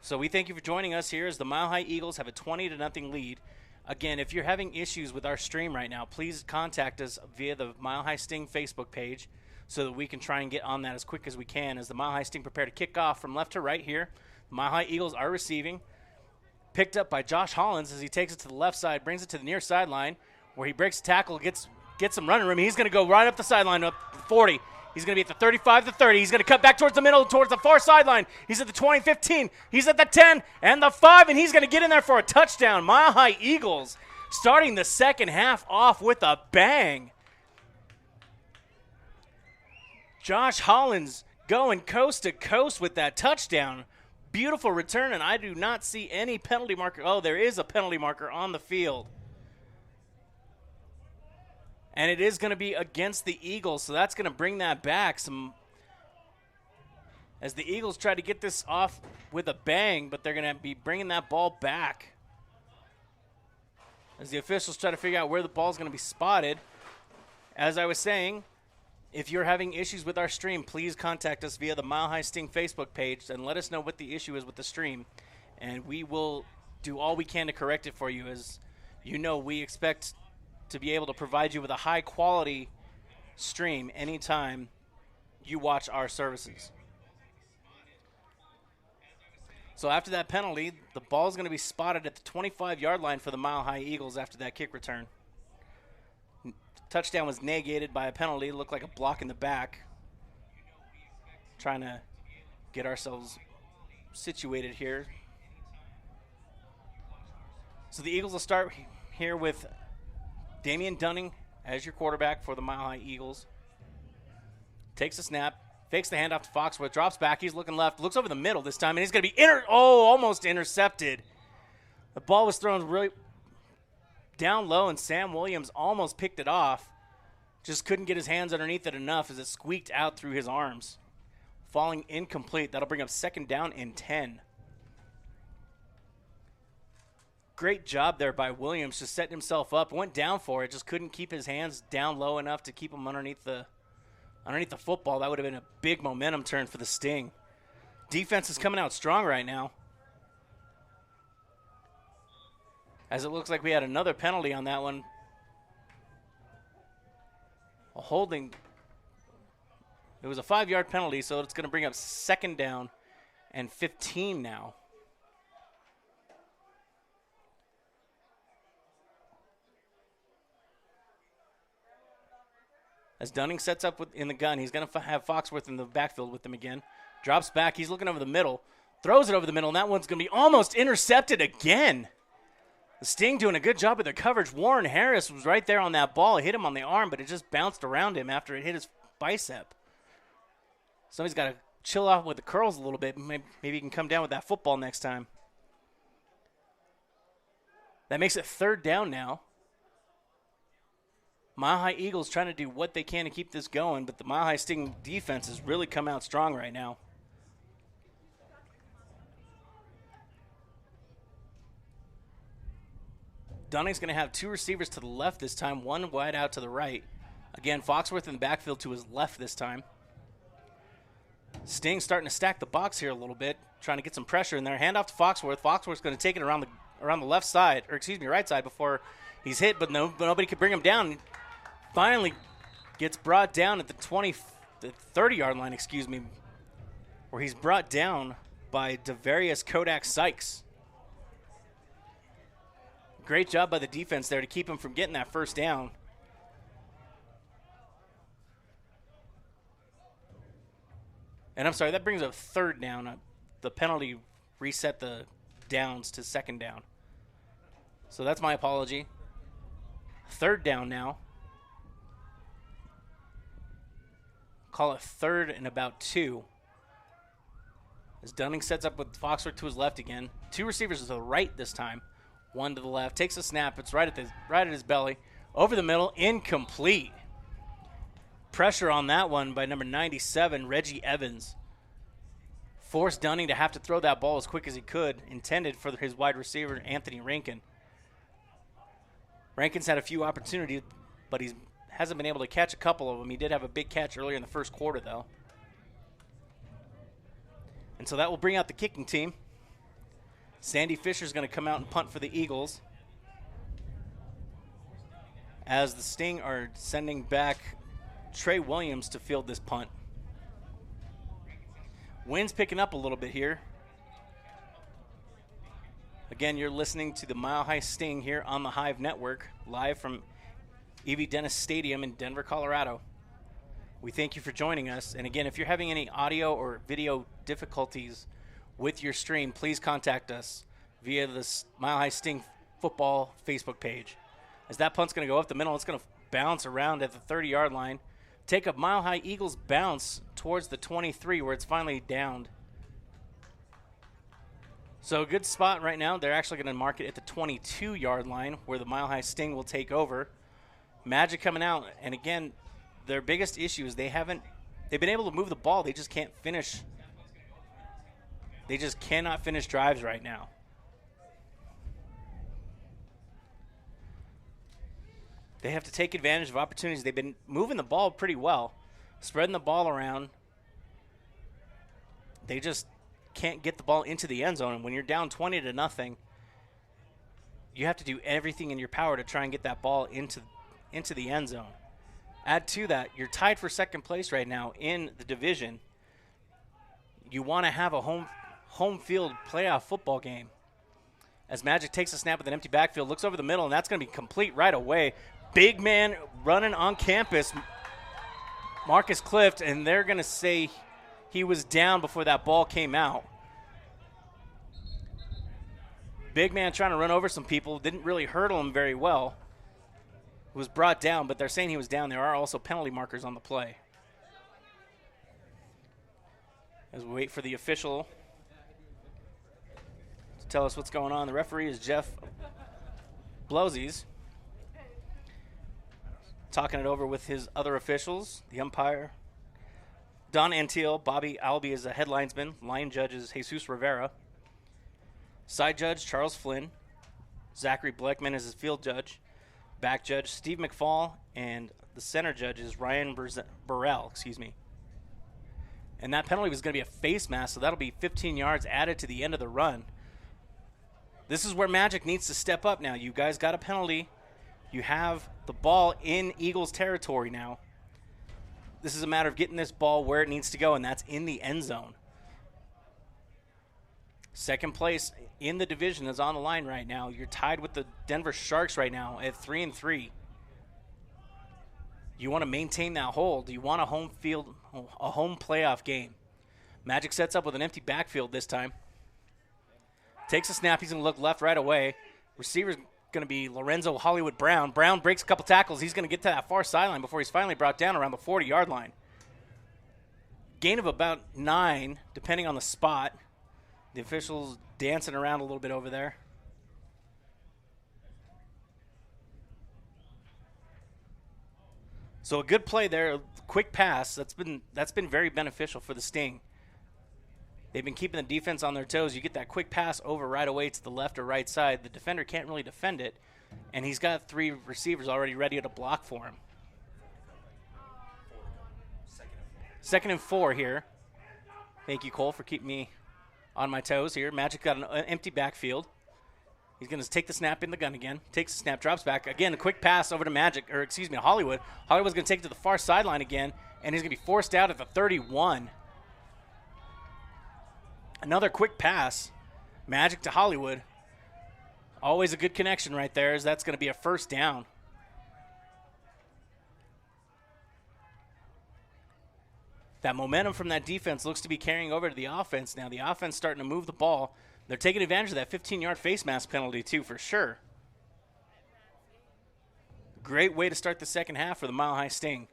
Speaker 1: So we thank you for joining us here as the Mile High Eagles have a 20-0 lead. Again, if you're having issues with our stream right now, please contact us via the Mile High Sting Facebook page so that we can try and get on that as quick as we can as the Mile High Sting prepare to kick off from left to right here. The Mile High Eagles are receiving. Picked up by Josh Hollins as he takes it to the left side, brings it to the near sideline where he breaks the tackle, gets some running room. He's going to go right up the sideline, up 40. He's going to be at the 35, the 30. He's going to cut back towards the middle, towards the far sideline. He's at the 20, 15. He's at the 10 and the 5, and he's going to get in there for a touchdown. Mile High Eagles starting the second half off with a bang. Josh Hollins going coast to coast with that touchdown. Beautiful return, and I do not see any penalty marker. Oh, there is a penalty marker on the field. And it is going to be against the Eagles, so that's going to bring that back. As the Eagles try to get this off with a bang, but they're going to be bringing that ball back. As the officials try to figure out where the ball is going to be spotted. As I was saying, if you're having issues with our stream, please contact us via the Mile High Sting Facebook page and let us know what the issue is with the stream. And we will do all we can to correct it for you. As you know, we expect to be able to provide you with a high-quality stream anytime you watch our services. So after that penalty, the ball is going to be spotted at the 25-yard line for the Mile High Eagles after that kick return. Touchdown was negated by a penalty. It looked like a block in the back. Trying to get ourselves situated here. So the Eagles will start here with Damian Dunning as your quarterback for the Mile High Eagles. Takes a snap, fakes the handoff to Foxworth, drops back. He's looking left, looks over the middle this time, and he's going to be almost intercepted. The ball was thrown really down low, and Sam Williams almost picked it off. Just couldn't get his hands underneath it enough as it squeaked out through his arms. Falling incomplete. That'll bring up second down and 10. Great job there by Williams, just setting himself up. Went down for it, just couldn't keep his hands down low enough to keep him underneath the football. That would have been a big momentum turn for the Sting. Defense is coming out strong right now. As it looks like we had another penalty on that one. A holding. It was a 5-yard penalty, so it's going to bring up second down and 15 now. As Dunning sets up in the gun, he's going to have Foxworth in the backfield with him again. Drops back. He's looking over the middle. Throws it over the middle, and that one's going to be almost intercepted again. The Sting doing a good job with their coverage. Warren Harris was right there on that ball. It hit him on the arm, but it just bounced around him after it hit his bicep. Somebody's got to chill out with the curls a little bit. Maybe he can come down with that football next time. That makes it third down now. Mile High Eagles trying to do what they can to keep this going, but the Mile High Sting defense has really come out strong right now. Dunning's going to have two receivers to the left this time, one wide out to the right. Again, Foxworth in the backfield to his left this time. Sting starting to stack the box here a little bit, trying to get some pressure in there. Hand off to Foxworth. Foxworth's going to take it around the left side, right side before he's hit, but nobody could bring him down. Finally gets brought down at the 30-yard line, where he's brought down by Devarius Kodak Sykes. Great job by the defense there to keep him from getting that first down. And I'm sorry, that brings up third down. The penalty reset the downs to second down. So that's my apology. Third down now. Call it third and about 2. As Dunning sets up with Foxworth to his left again. Two receivers to the right this time. One to the left. Takes a snap. It's right at his belly. Over the middle, incomplete. Pressure on that one by number 97, Reggie Evans. Forced Dunning to have to throw that ball as quick as he could, intended for his wide receiver, Anthony Rankin. Rankin's had a few opportunities, but he hasn't been able to catch a couple of them. He did have a big catch earlier in the first quarter, though. And so that will bring out the kicking team. Sandy Fisher's going to come out and punt for the Eagles, as the Sting are sending back Trey Williams to field this punt. Wind's picking up a little bit here. Again, you're listening to the Mile High Sting here on the Hive Network, live from E.V. Dennis Stadium in Denver, Colorado. We thank you for joining us. And again, if you're having any audio or video difficulties with your stream, please contact us via the Mile High Sting football Facebook page. As that punt's going to go up the middle, it's going to bounce around at the 30-yard line. Take a Mile High Eagles bounce towards the 23 where it's finally downed. So a good spot right now. They're actually going to mark it at the 22-yard line where the Mile High Sting will take over. Magic coming out. And again, their biggest issue is they've been able to move the ball. They just can't finish. They just cannot finish drives right now. They have to take advantage of opportunities. They've been moving the ball pretty well, spreading the ball around. They just can't get the ball into the end zone. And when you're down 20-0, you have to do everything in your power to try and get that ball into the end zone. Add to that, you're tied for second place right now in the division. You want to have a home field playoff football game. As Magic takes a snap with an empty backfield, looks over the middle, and that's going to be complete right away. Big man running on campus, Marcus Clift, and they're going to say he was down before that ball came out. Big man trying to run over some people, didn't really hurdle him very well. Was brought down, but they're saying he was down. There are also penalty markers on the play. As we wait for the official to tell us what's going on. The referee is Jeff Blosies, talking it over with his other officials. The umpire, Don Antiel. Bobby Albee is a headlinesman. Line judge is Jesus Rivera. Side judge, Charles Flynn. Zachary Bleckman is his field judge. Back judge, Steve McFall. And the center judge is Ryan Burrell. And that penalty was going to be a face mask, so that'll be 15 yards added to the end of the run. This is where Magic needs to step up now. You guys got a penalty. You have the ball in Eagles territory now. This is a matter of getting this ball where it needs to go, and that's in the end zone. Second place in the division is on the line right now. You're tied with the Denver Sharks right now at 3-3. You want to maintain that hold. You want a home playoff game. Magic sets up with an empty backfield this time. Takes a snap. He's going to look left right away. Receiver's going to be Lorenzo Hollywood Brown. Brown breaks a couple tackles. He's going to get to that far sideline before he's finally brought down around the 40-yard line. Gain of about 9, depending on the spot. The officials dancing around a little bit over there. So a good play there, a quick pass. That's been very beneficial for the Sting. They've been keeping the defense on their toes. You get that quick pass over right away to the left or right side. The defender can't really defend it, and he's got 3 receivers already ready to block for him. 2nd and 4 here. Thank you, Cole, for keeping me on my toes here. Magic got an empty backfield. He's going to take the snap in the gun again. Takes the snap, drops back. Again, a quick pass over to Hollywood. Hollywood's going to take it to the far sideline again, and he's going to be forced out at the 31. Another quick pass. Magic to Hollywood. Always a good connection right there, as that's going to be a first down. That momentum from that defense looks to be carrying over to the offense now. The offense starting to move the ball. They're taking advantage of that 15-yard face mask penalty, too, for sure. Great way to start the second half for the Mile High Sting.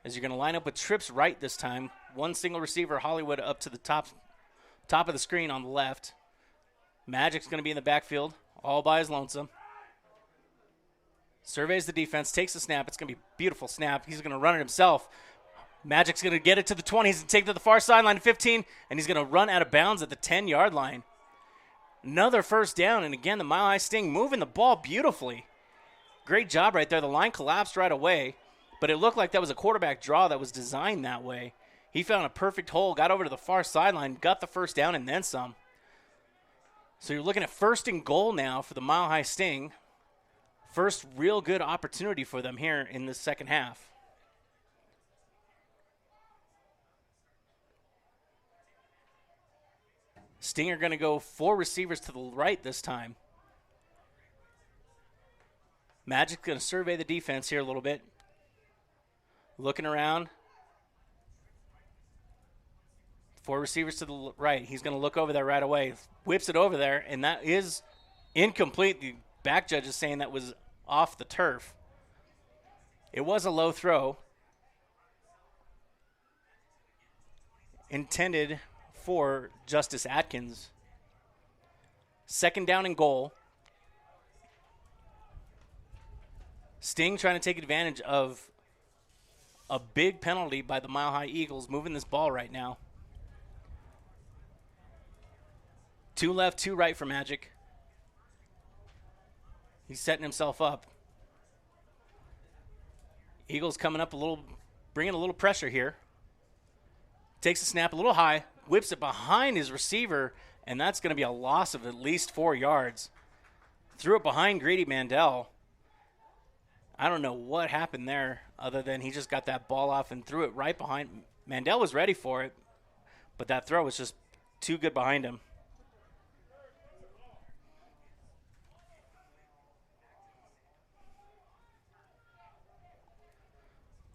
Speaker 1: As you're going to line up with trips right this time. One single receiver, Hollywood, up to the top of the screen on the left. Magic's going to be in the backfield. all by his lonesome. Surveys the defense, takes the snap. It's going to be a beautiful snap. He's going to run it himself. Magic's going to get it to the 20. He's going to take it to the far sideline, 15, and he's going to run out of bounds at the 10-yard line. Another first down, and again, the Mile High Sting moving the ball beautifully. Great job right there. The line collapsed right away, but it looked like that was a quarterback draw that was designed that way. He found a perfect hole, got over to the far sideline, got the first down, and then some. So you're looking at 1st and goal now for the Mile High Sting. First real good opportunity for them here in the second half. Sting are going to go 4 receivers to the right this time. Magic's going to survey the defense here a little bit. Looking around. 4 receivers to the right. He's going to look over there right away. Whips it over there, and that is incomplete. The back judge is saying that was off the turf. It was a low throw. Intended for Justice Atkins. 2nd down and goal. Sting trying to take advantage of a big penalty by the Mile High Eagles moving this ball right now. 2 left, 2 right for Magic. He's setting himself up. Eagles coming up a little, bringing a little pressure here. Takes the snap a little high, whips it behind his receiver, and that's going to be a loss of at least 4 yards. Threw it behind Grady Mandel. I don't know what happened there other than he just got that ball off and threw it right behind. Mandel was ready for it, but that throw was just too good behind him.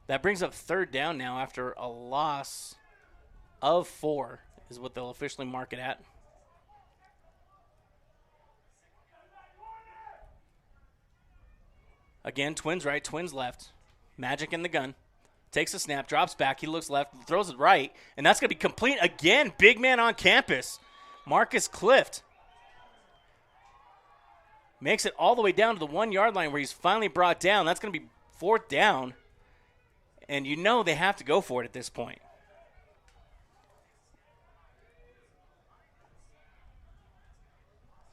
Speaker 1: That brings up 3rd down now after a loss of 4 is what they'll officially mark it at. Again, twins right, twins left. Magic in the gun. Takes a snap, drops back. He looks left, throws it right, and that's going to be complete again. Big man on campus. Marcus Clift makes it all the way down to the 1-yard line where he's finally brought down. That's going to be 4th down. And you know they have to go for it at this point.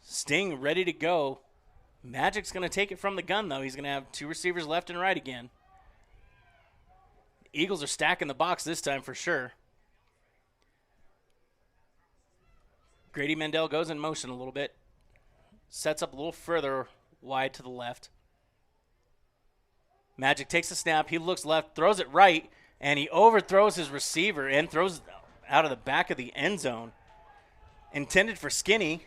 Speaker 1: Sting ready to go. Magic's going to take it from the gun, though. He's going to have 2 receivers left and right again. Eagles are stacking the box this time for sure. Grady Mandel goes in motion a little bit. Sets up a little further wide to the left. Magic takes the snap. He looks left, throws it right, and he overthrows his receiver and throws it out of the back of the end zone. Intended for Skinny.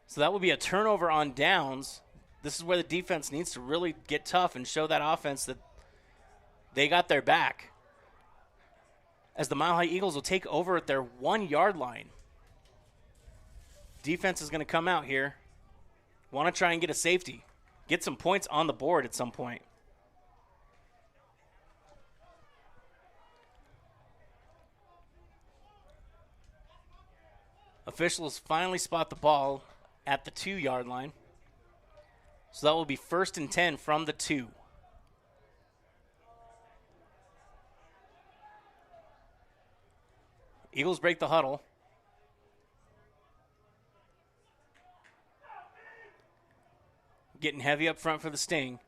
Speaker 1: So that will be a turnover on downs. This is where the defense needs to really get tough and show that offense that they got their back. As the Mile High Eagles will take over at their 1-yard line. Defense is going to come out here. Want to try and get a safety. Get some points on the board at some point. Officials finally spot the ball at the 2-yard line. So that will be 1st and 10 from the 2. Eagles break the huddle. Getting heavy up front for the Sting.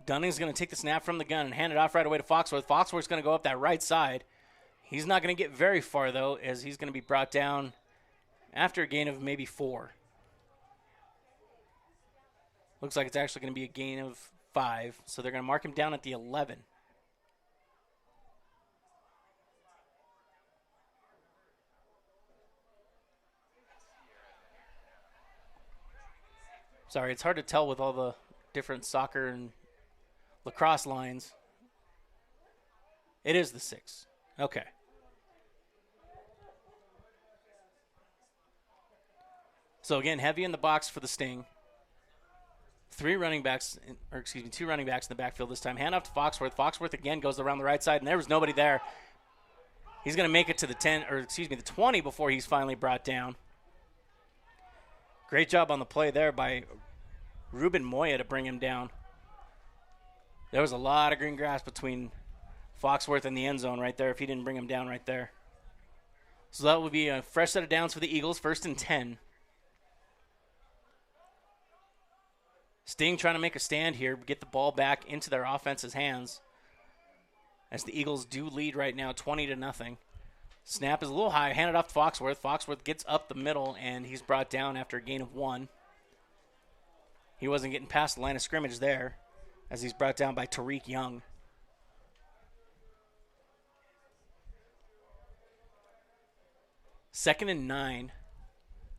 Speaker 1: Dunning's going to take the snap from the gun and hand it off right away to Foxworth. Foxworth's going to go up that right side. He's not going to get very far, though, as he's going to be brought down after a gain of maybe 4. Looks like it's actually going to be a gain of 5, so they're going to mark him down at the 11. Sorry, it's hard to tell with all the different soccer and lacrosse lines. It is the 6. Okay. So again, heavy in the box for the Sting. 2 running backs in the backfield this time. Hand off to Foxworth. Foxworth again goes around the right side, and there was nobody there. He's going to make it to the 10, or excuse me, the 20 before he's finally brought down. Great job on the play there by Ruben Moya to bring him down. There was a lot of green grass between Foxworth and the end zone right there if he didn't bring him down right there. So that will be a fresh set of downs for the Eagles, 1st and 10. Sting trying to make a stand here, get the ball back into their offense's hands, as the Eagles do lead right now 20-0. Snap is a little high, handed off to Foxworth. Foxworth gets up the middle, and he's brought down after a gain of 1. He wasn't getting past the line of scrimmage there, as he's brought down by Tariq Young. Second and 9.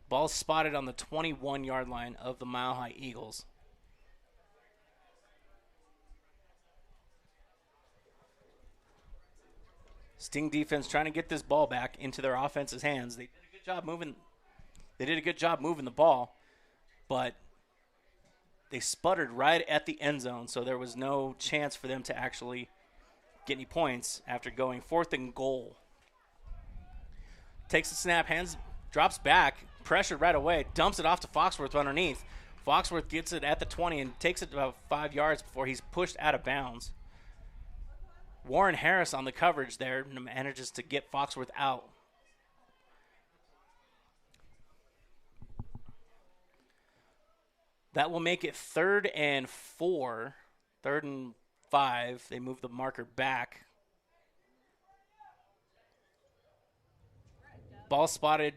Speaker 1: Ball spotted on the 21-yard line of the Mile High Eagles. Sting defense trying to get this ball back into their offense's hands. They did a good job moving. They did a good job moving the ball, but they sputtered right at the end zone, so there was no chance for them to actually get any points after going 4th and goal. Takes the snap, drops back, pressured right away, dumps it off to Foxworth underneath. Foxworth gets it at the 20 and takes it about 5 yards before he's pushed out of bounds. Warren Harris on the coverage there manages to get Foxworth out. That will make it 3rd and 4. 3rd and 5. They move the marker back. Ball spotted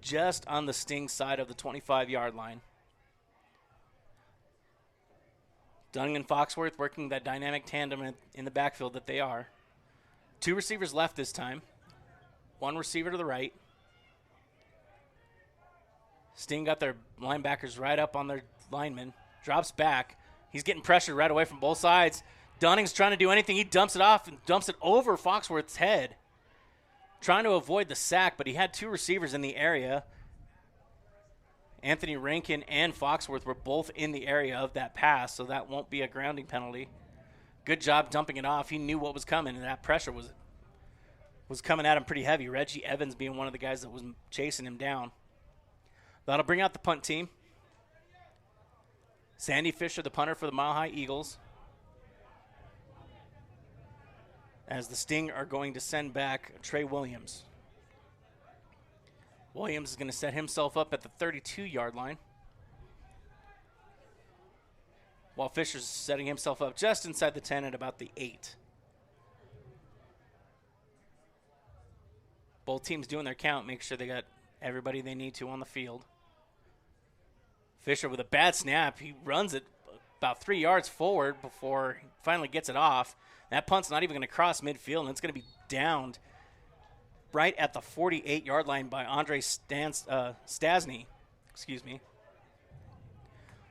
Speaker 1: just on the Sting side of the 25-yard line. Dunning and Foxworth working that dynamic tandem in the backfield that they are. 2 receivers left this time. 1 receiver to the right. Sting got their linebackers right up on their linemen. Drops back. He's getting pressured right away from both sides. Dunning's trying to do anything. He dumps it off and dumps it over Foxworth's head. Trying to avoid the sack, but he had 2 receivers in the area. Anthony Rankin and Foxworth were both in the area of that pass, so that won't be a grounding penalty. Good job dumping it off. He knew what was coming, and that pressure was coming at him pretty heavy. Reggie Evans being one of the guys that was chasing him down. That'll bring out the punt team. Sandy Fisher, the punter for the Mile High Eagles. As the Sting are going to send back Trey Williams. Williams is going to set himself up at the 32-yard line, while Fisher's setting himself up just inside the 10 at about the 8. Both teams doing their count, make sure they got everybody they need to on the field. Fisher with a bad snap. He runs it about 3 yards forward before he finally gets it off. That punt's not even going to cross midfield, and it's going to be downed right at the 48-yard line by Andre Stasny. Excuse me.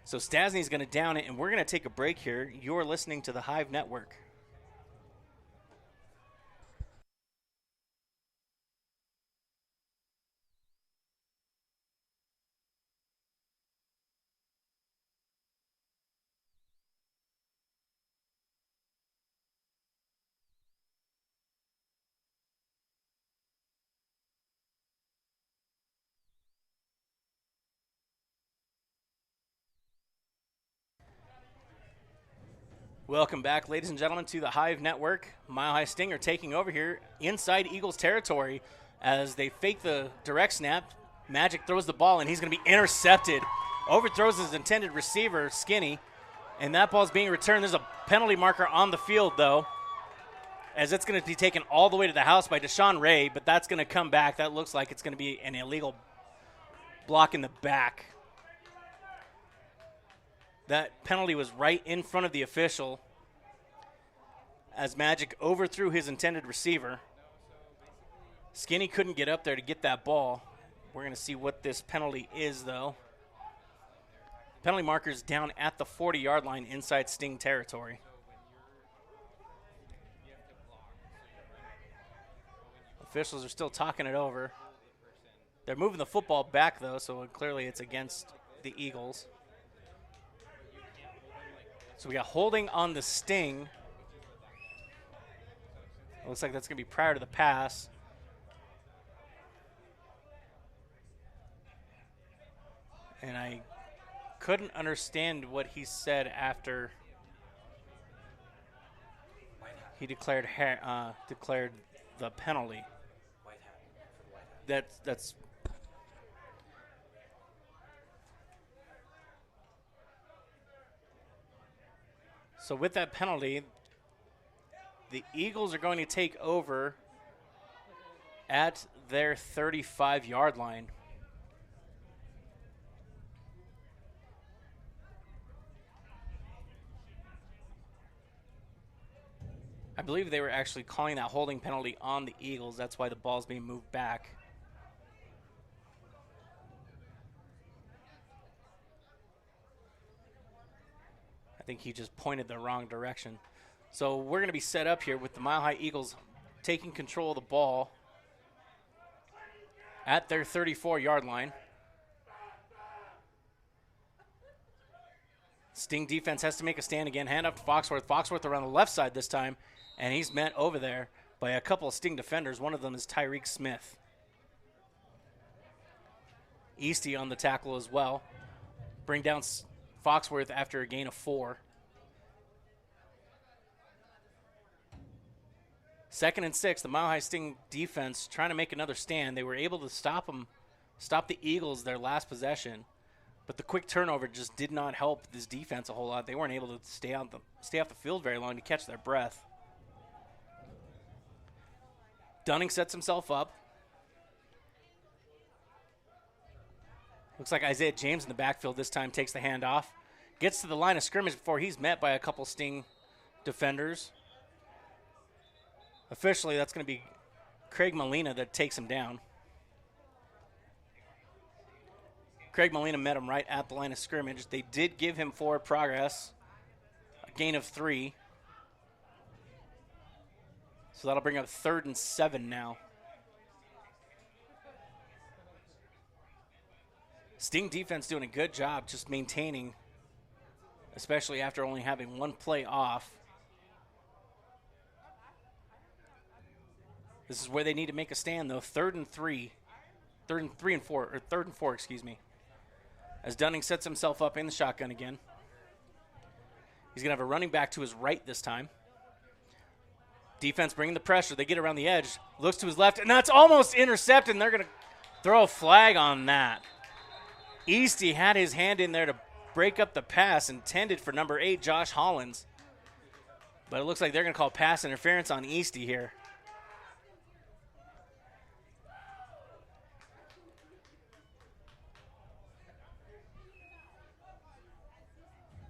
Speaker 1: So Stasny's going to down it, and we're going to take a break here. You're listening to the Hive Network. Welcome back, ladies and gentlemen, to the Hive Network. Mile High Sting are taking over here inside Eagles territory as they fake the direct snap. Magic throws the ball, and he's going to be intercepted. Overthrows his intended receiver, Skinny, and that ball's being returned. There's a penalty marker on the field, though, as it's going to be taken all the way to the house by Deshaun Ray, but that's going to come back. That looks like it's going to be an illegal block in the back. That penalty was right in front of the official as Magic overthrew his intended receiver. Skinny couldn't get up there to get that ball. We're going to see what this penalty is, though. Penalty marker's down at the 40-yard line inside Sting territory. Officials are still talking it over. They're moving the football back, though, so clearly it's against the Eagles. So we got holding on the Sting. Looks like that's going to be prior to the pass. And I couldn't understand what he said after he declared the penalty. That's so with that penalty, the Eagles are going to take over at their 35-yard line. I believe they were actually calling that holding penalty on the Eagles. That's why the ball's being moved back. I think he just pointed the wrong direction. So we're going to be set up here with the Mile High Eagles taking control of the ball at their 34-yard line. Sting defense has to make a stand again. Hand up to Foxworth. Foxworth around the left side this time, and he's met over there by a couple of Sting defenders. One of them is Tyreek Smith. Easty on the tackle as well. Bring down Foxworth after a gain of 4. 2nd and 6, the Mile High Sting defense trying to make another stand. They were able to stop the Eagles their last possession, but the quick turnover just did not help this defense a whole lot. They weren't able to stay off the field very long to catch their breath. Dunning sets himself up. Looks like Isaiah James in the backfield this time takes the handoff. Gets to the line of scrimmage before he's met by a couple Sting defenders. Officially, that's going to be Craig Molina that takes him down. Craig Molina met him right at the line of scrimmage. They did give him forward progress, a gain of 3. So that'll bring up 3rd and 7 now. Sting defense doing a good job just maintaining, especially after only having one play off. This is where they need to make a stand, though. 3rd and 4, excuse me. As Dunning sets himself up in the shotgun again. He's going to have a running back to his right this time. Defense bringing the pressure. They get around the edge. Looks to his left, and that's almost intercepted, and they're going to throw a flag on that. Easty had his hand in there to break up the pass intended for number 8, Josh Hollins. But it looks like they're going to call pass interference on Easty here.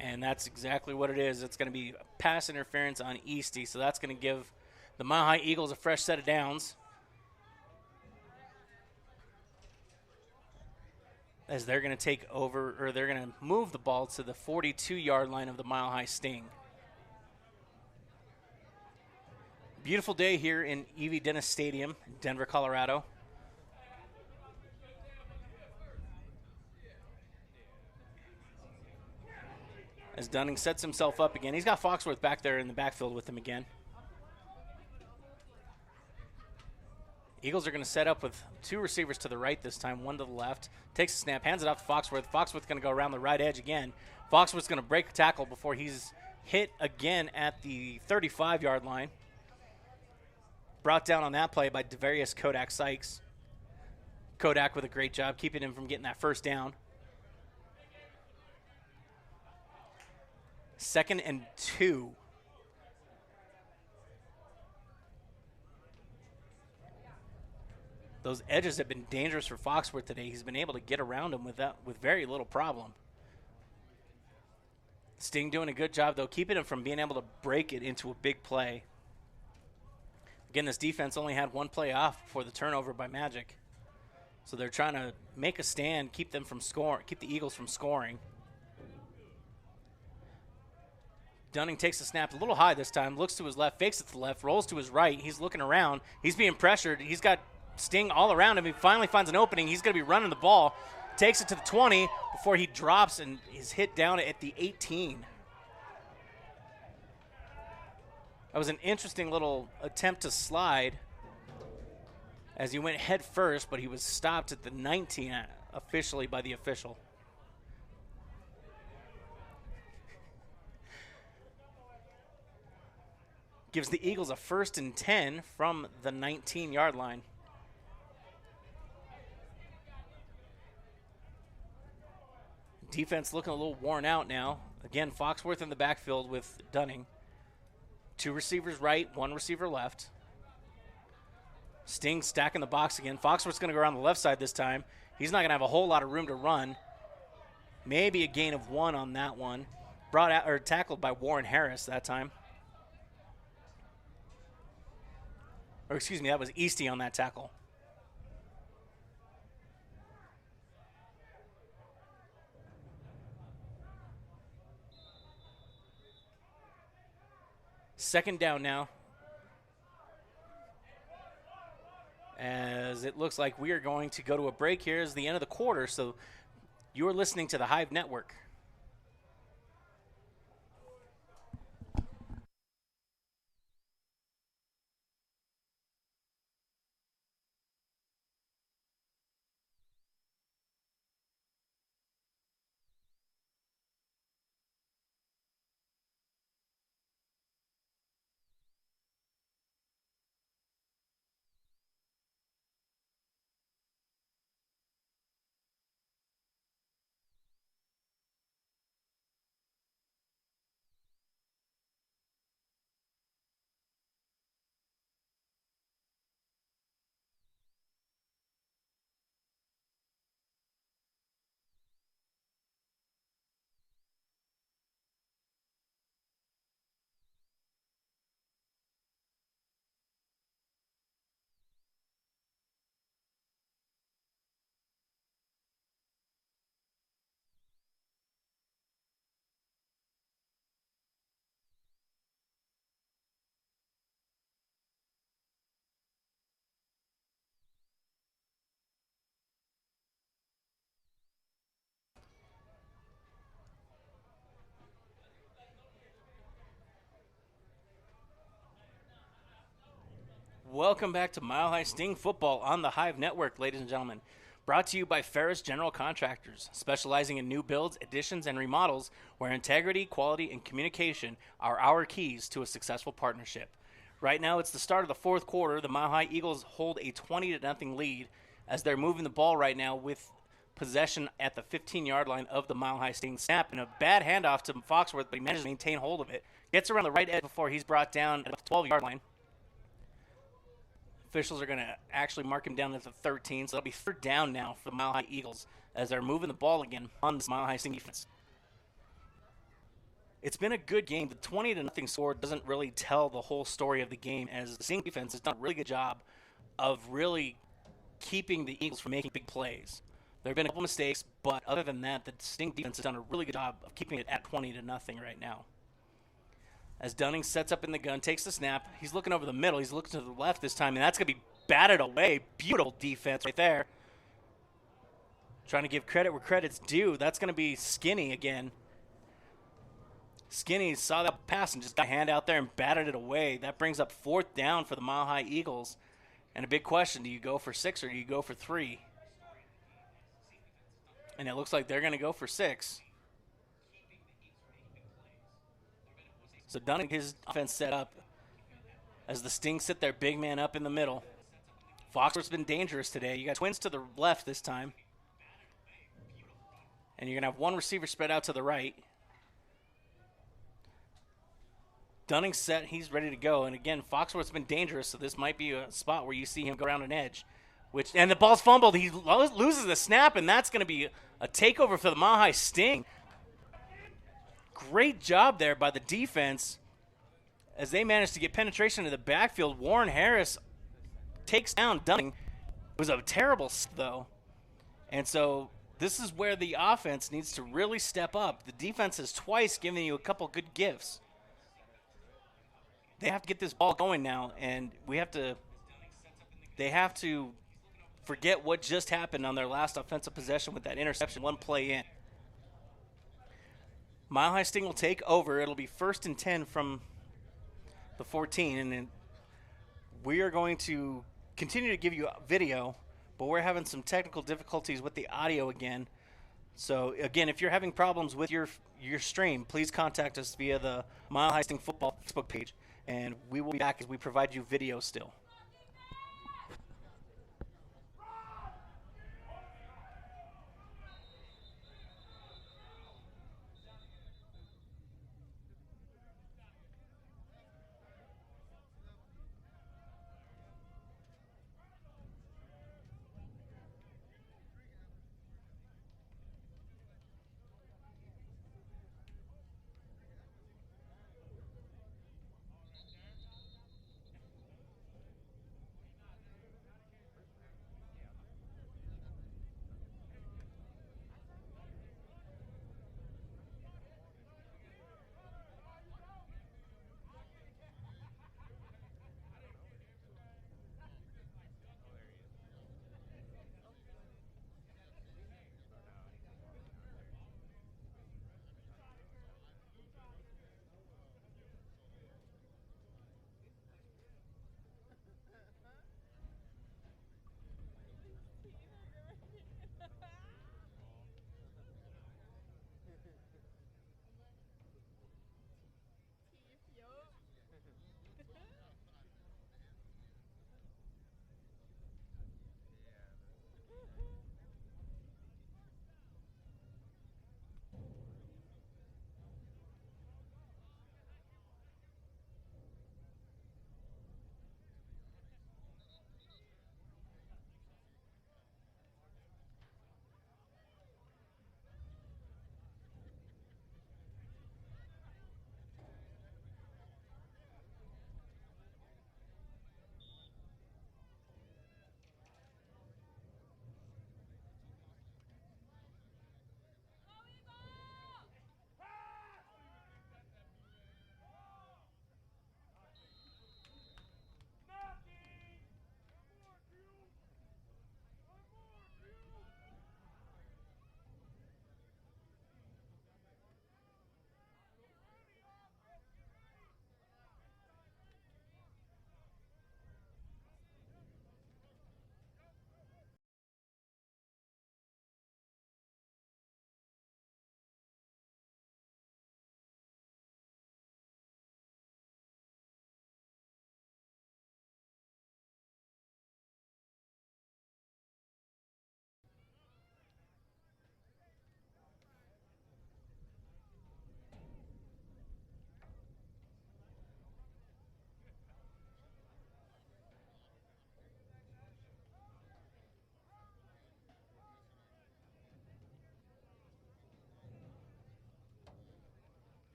Speaker 1: And that's exactly what it is. It's going to be pass interference on Easty. So that's going to give the Mile High Eagles a fresh set of downs, as they're going to take over, or they're going to move the ball to the 42-yard line of the Mile High Sting. Beautiful day here in E.V. Dennis Stadium, Denver, Colorado. As Dunning sets himself up again. He's got Foxworth back there in the backfield with him again. Eagles are going to set up with 2 receivers to the right this time, 1 to the left. Takes a snap, hands it off to Foxworth. Foxworth's going to go around the right edge again. Foxworth's going to break a tackle before he's hit again at the 35-yard line. Brought down on that play by Devarius Kodak Sykes. Kodak with a great job keeping him from getting that first down. 2nd and 2. Those edges have been dangerous for Foxworth today. He's been able to get around them with very little problem. Sting doing a good job, though, keeping him from being able to break it into a big play. Again, this defense only had 1 play off before the turnover by Magic. So they're trying to make a stand, keep the Eagles from scoring. Dunning takes the snap a little high this time, looks to his left, fakes it to the left, rolls to his right. He's looking around. He's being pressured. He's got Sting all around him. He finally finds an opening. He's going to be running the ball. Takes it to the 20 before he drops and is hit down at the 18. That was an interesting little attempt to slide as he went head first, but he was stopped at the 19 officially by the official. Gives the Eagles a 1st and 10 from the 19-yard line. Defense looking a little worn out now. Again, Foxworth in the backfield with Dunning. 2 receivers right, 1 receiver left. Sting stacking the box again. Foxworth's going to go around the left side this time. He's not going to have a whole lot of room to run. Maybe a gain of 1 on that one. Brought out or tackled by Warren Harris that time. Or excuse me, that was Easty on that tackle. Second down now. As it looks like we are going to go to a break here as the end of the quarter. So you're listening to the Hive Network. Welcome back to Mile High Sting Football on the Hive Network, ladies and gentlemen. Brought to you by Ferris General Contractors, specializing in new builds, additions, and remodels where integrity, quality, and communication are our keys to a successful partnership. Right now, it's the start of the fourth quarter. The Mile High Eagles hold a 20-0 lead as they're moving the ball right now with possession at the 15-yard line of the Mile High Sting. Snap and a bad handoff to Foxworth, but he manages to maintain hold of it. Gets around the right edge before he's brought down at the 12-yard line. Officials are going to actually mark him down at the 13, so it'll be 3rd down now for the Mile High Eagles as they're moving the ball again on this Mile High Sting defense. It's been a good game. The 20-0 score doesn't really tell the whole story of the game, as the Sting defense has done a really good job of really keeping the Eagles from making big plays. There have been a couple mistakes, but other than that, the Sting defense has done a really good job of keeping it at 20-0 right now. As Dunning sets up in the gun, takes the snap. He's looking over the middle. He's looking to the left this time, and that's going to be batted away. Beautiful defense right there. Trying to give credit where credit's due. That's going to be Skinny again. Skinny saw that pass and just got a hand out there and batted it away. That brings up 4th down for the Mile High Eagles. And a big question, do you go for 6 or do you go for 3? And it looks like they're going to go for 6. So Dunning, his offense set up as the Sting sit their big man up in the middle. Foxworth's been dangerous today. You got twins to the left this time. And you're going to have 1 receiver spread out to the right. Dunning's set. He's ready to go. And again, Foxworth's been dangerous, so this might be a spot where you see him go around an edge. And the ball's fumbled. He loses the snap, and that's going to be a takeover for the Mile High Sting. Great job there by the defense as they managed to get penetration into the backfield. Warren Harris takes down Dunning. It was a terrible though. And so this is where the offense needs to really step up. The defense has twice given you a couple good gifts. They have to get this ball going now, and they have to forget what just happened on their last offensive possession with that interception 1 play in. Mile High Sting will take over. It'll be 1st and 10 from the 14, and then we are going to continue to give you video, but we're having some technical difficulties with the audio again. So again, if you're having problems with your stream, please contact us via the Mile High Sting Football Facebook page, and we will be back as we provide you video still.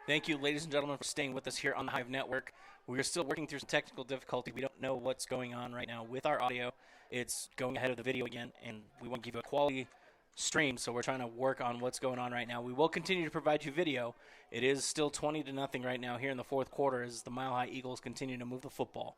Speaker 1: Thank you, ladies and gentlemen, for staying with us here on the Hive Network. We are still working through some technical difficulty. We don't know what's going on right now with our audio. It's going ahead of the video again, and we want to give you a quality stream, so we're trying to work on what's going on right now. We will continue to provide you video. It is still 20-0 right now here in the fourth quarter as the Mile High Eagles continue to move the football.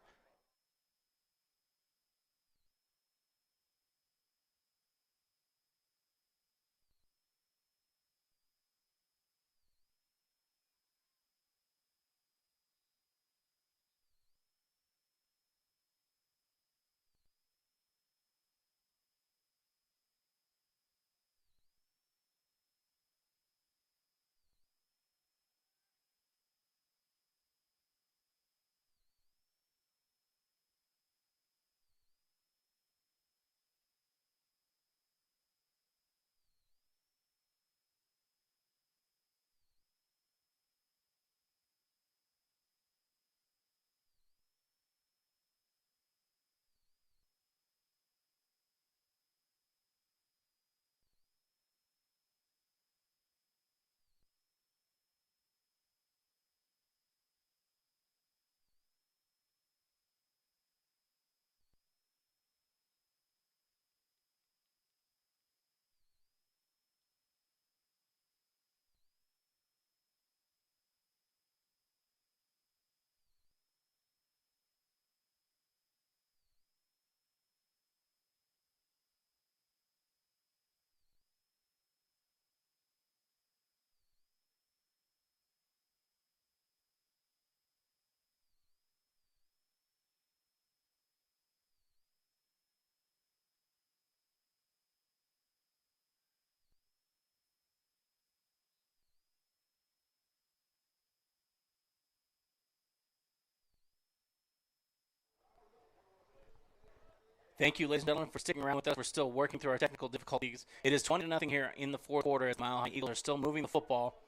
Speaker 1: Thank you, ladies and gentlemen, for sticking around with us. We're still working through our technical difficulties. It is 20-0 here in the fourth quarter as Mile High Eagles are still moving the football.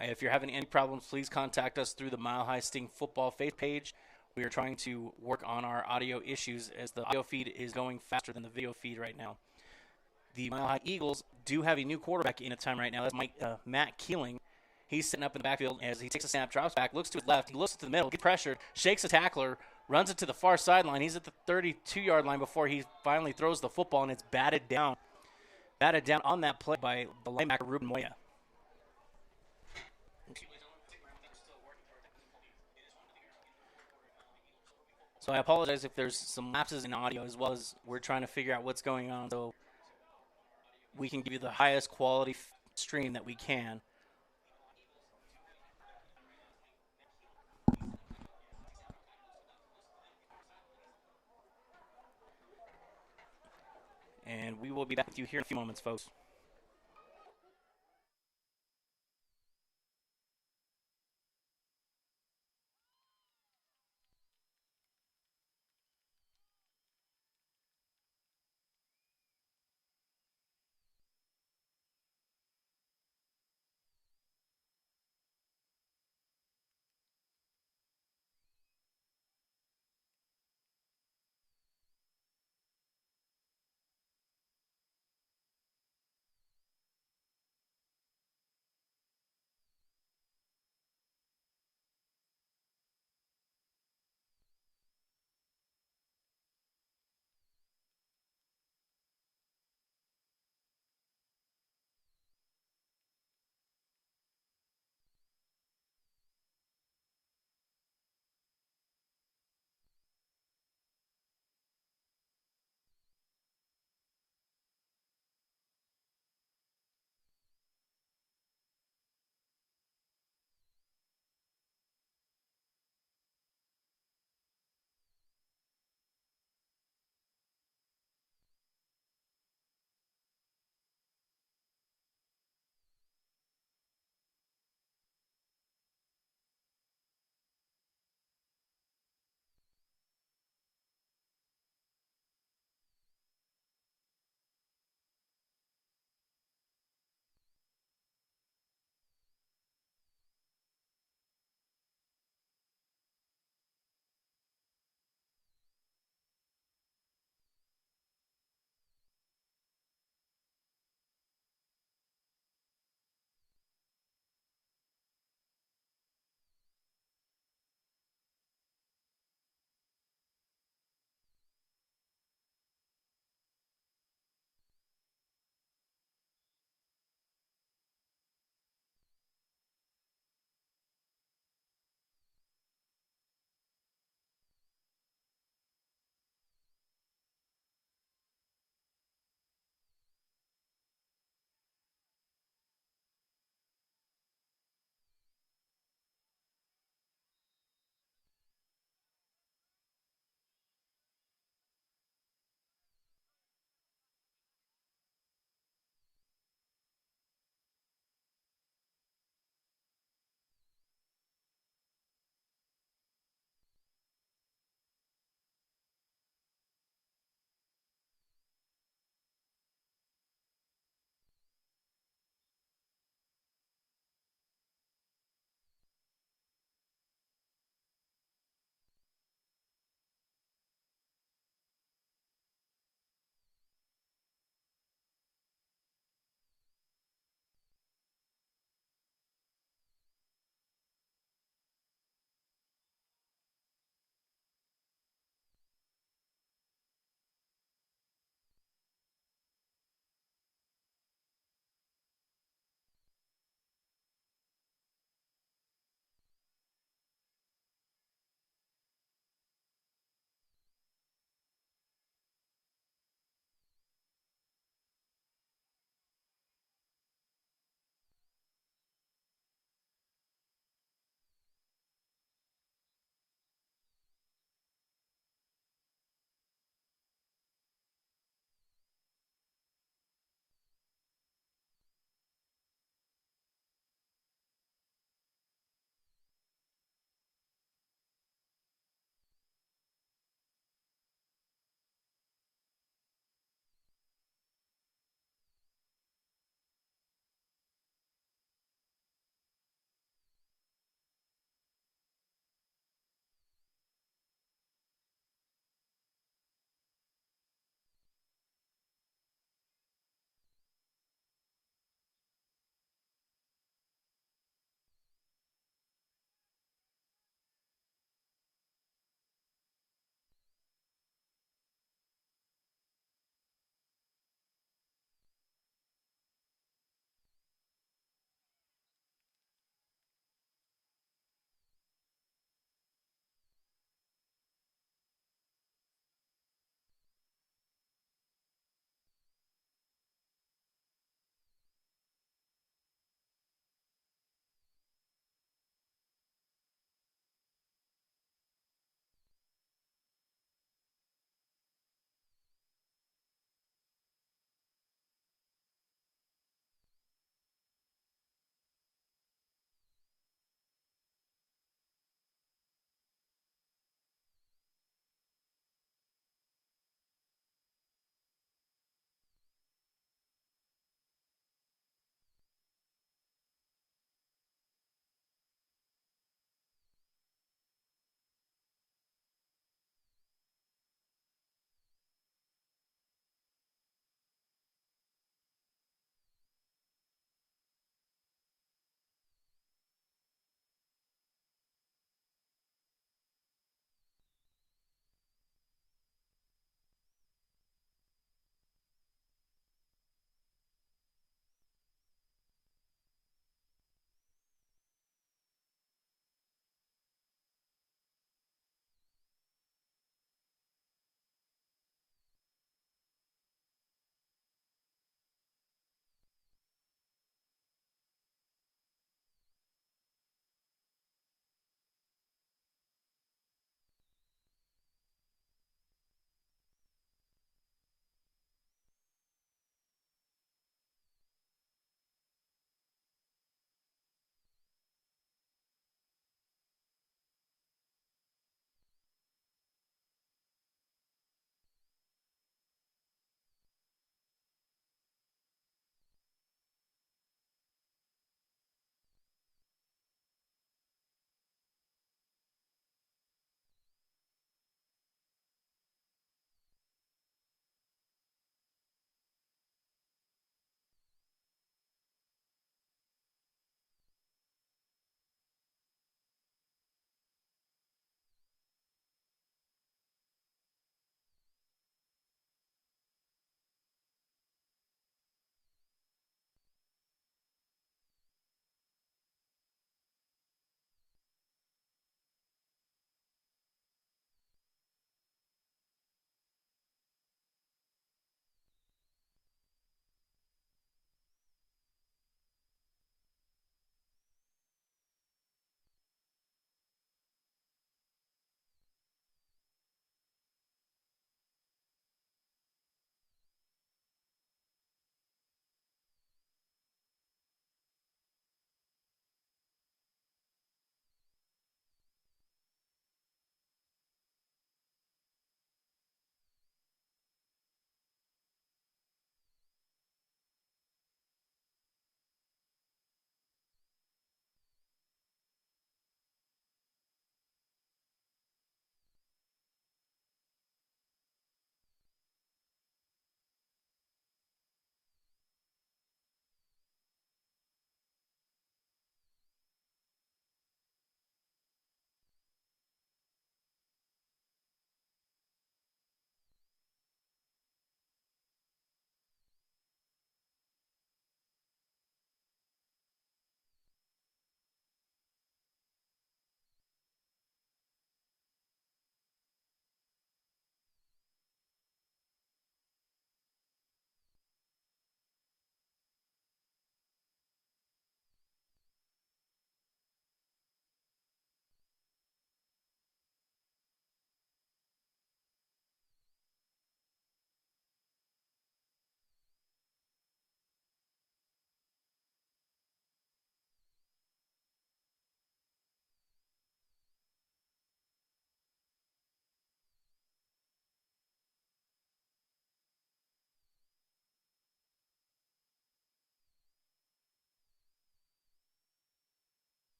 Speaker 1: If you're having any problems, please contact us through the Mile High Sting football face page. We are trying to work on our audio issues as the audio feed is going faster than the video feed right now. The Mile High Eagles do have a new quarterback in at time right now. That's Matt Keeling. He's sitting up in the backfield as he takes a snap, drops back, looks to his left, he looks to the middle, gets pressured, shakes a tackler, runs it to the far sideline. He's at the 32-yard line before he finally throws the football, and it's batted down. Batted down on that play by the linebacker, Ruben Moya. So I apologize if there's some lapses in audio as well as we're trying to figure out what's going on so we can give you the highest quality stream that we can. And we will be back with you here in a few moments, folks.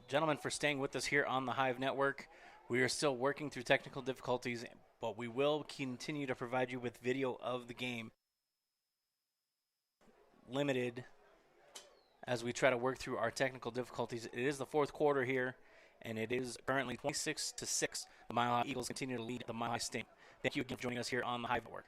Speaker 1: gentlemen, for staying with us here on the Hive Network. We are still working through technical difficulties, but we will continue to provide you with video of the game. Limited as we try to work through our technical difficulties. It is the fourth quarter here, and it is currently 26-6. The Mile High Eagles continue to lead the Mile High Sting. Thank you again for joining us here on the Hive Network.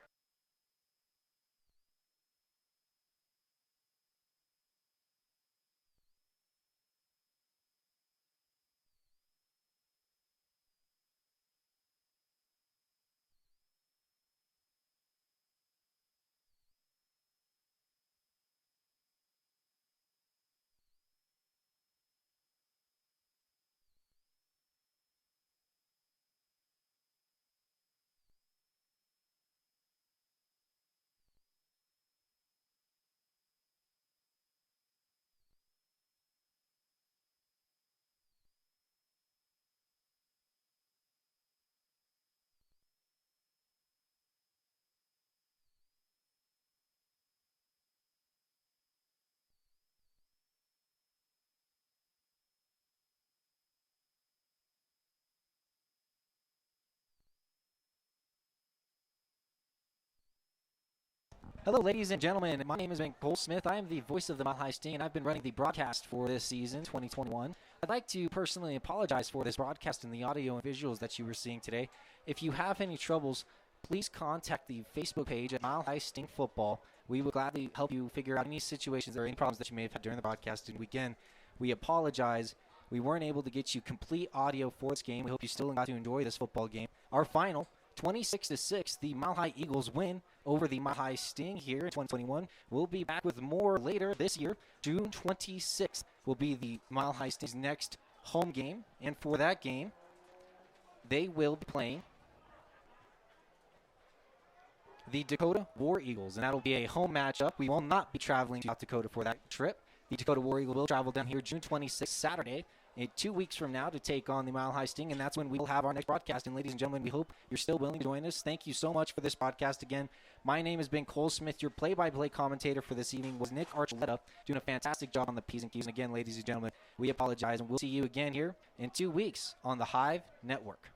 Speaker 2: Hello, ladies and gentlemen. My name is Cole Smith. I am the voice of the Mile High Sting, and I've been running the broadcast for this season, 2021. I'd like to personally apologize for this broadcast and the audio and visuals that you were seeing today. If you have any troubles, please contact the Facebook page at Mile High Sting Football. We will gladly help you figure out any situations or any problems that you may have had during the broadcast. And again, we apologize. We weren't able to get you complete audio for this game. We hope you still got to enjoy this football game. Our final, 26-6, the Mile High Eagles win over the Mile High Sting here in 2021. We'll be back with more later this year. June 26th will be the Mile High Sting's next home game. And for that game, they will be playing the Dakota War Eagles. And that'll be a home matchup. We will not be traveling to South Dakota for that trip. The Dakota War Eagles will travel down here June 26th, Saturday, 2 weeks from now, to take on the Mile High Sting, and that's when we will have our next broadcast. And ladies and gentlemen, we hope you're still willing to join us. Thank you so much for this broadcast again. My name has been Cole Smith. Your play-by-play commentator for this evening was Nick Archuleta, doing a fantastic job on the P's and Q's. And again, ladies and gentlemen, we apologize, and we'll see you again here in 2 weeks on the Hive Network.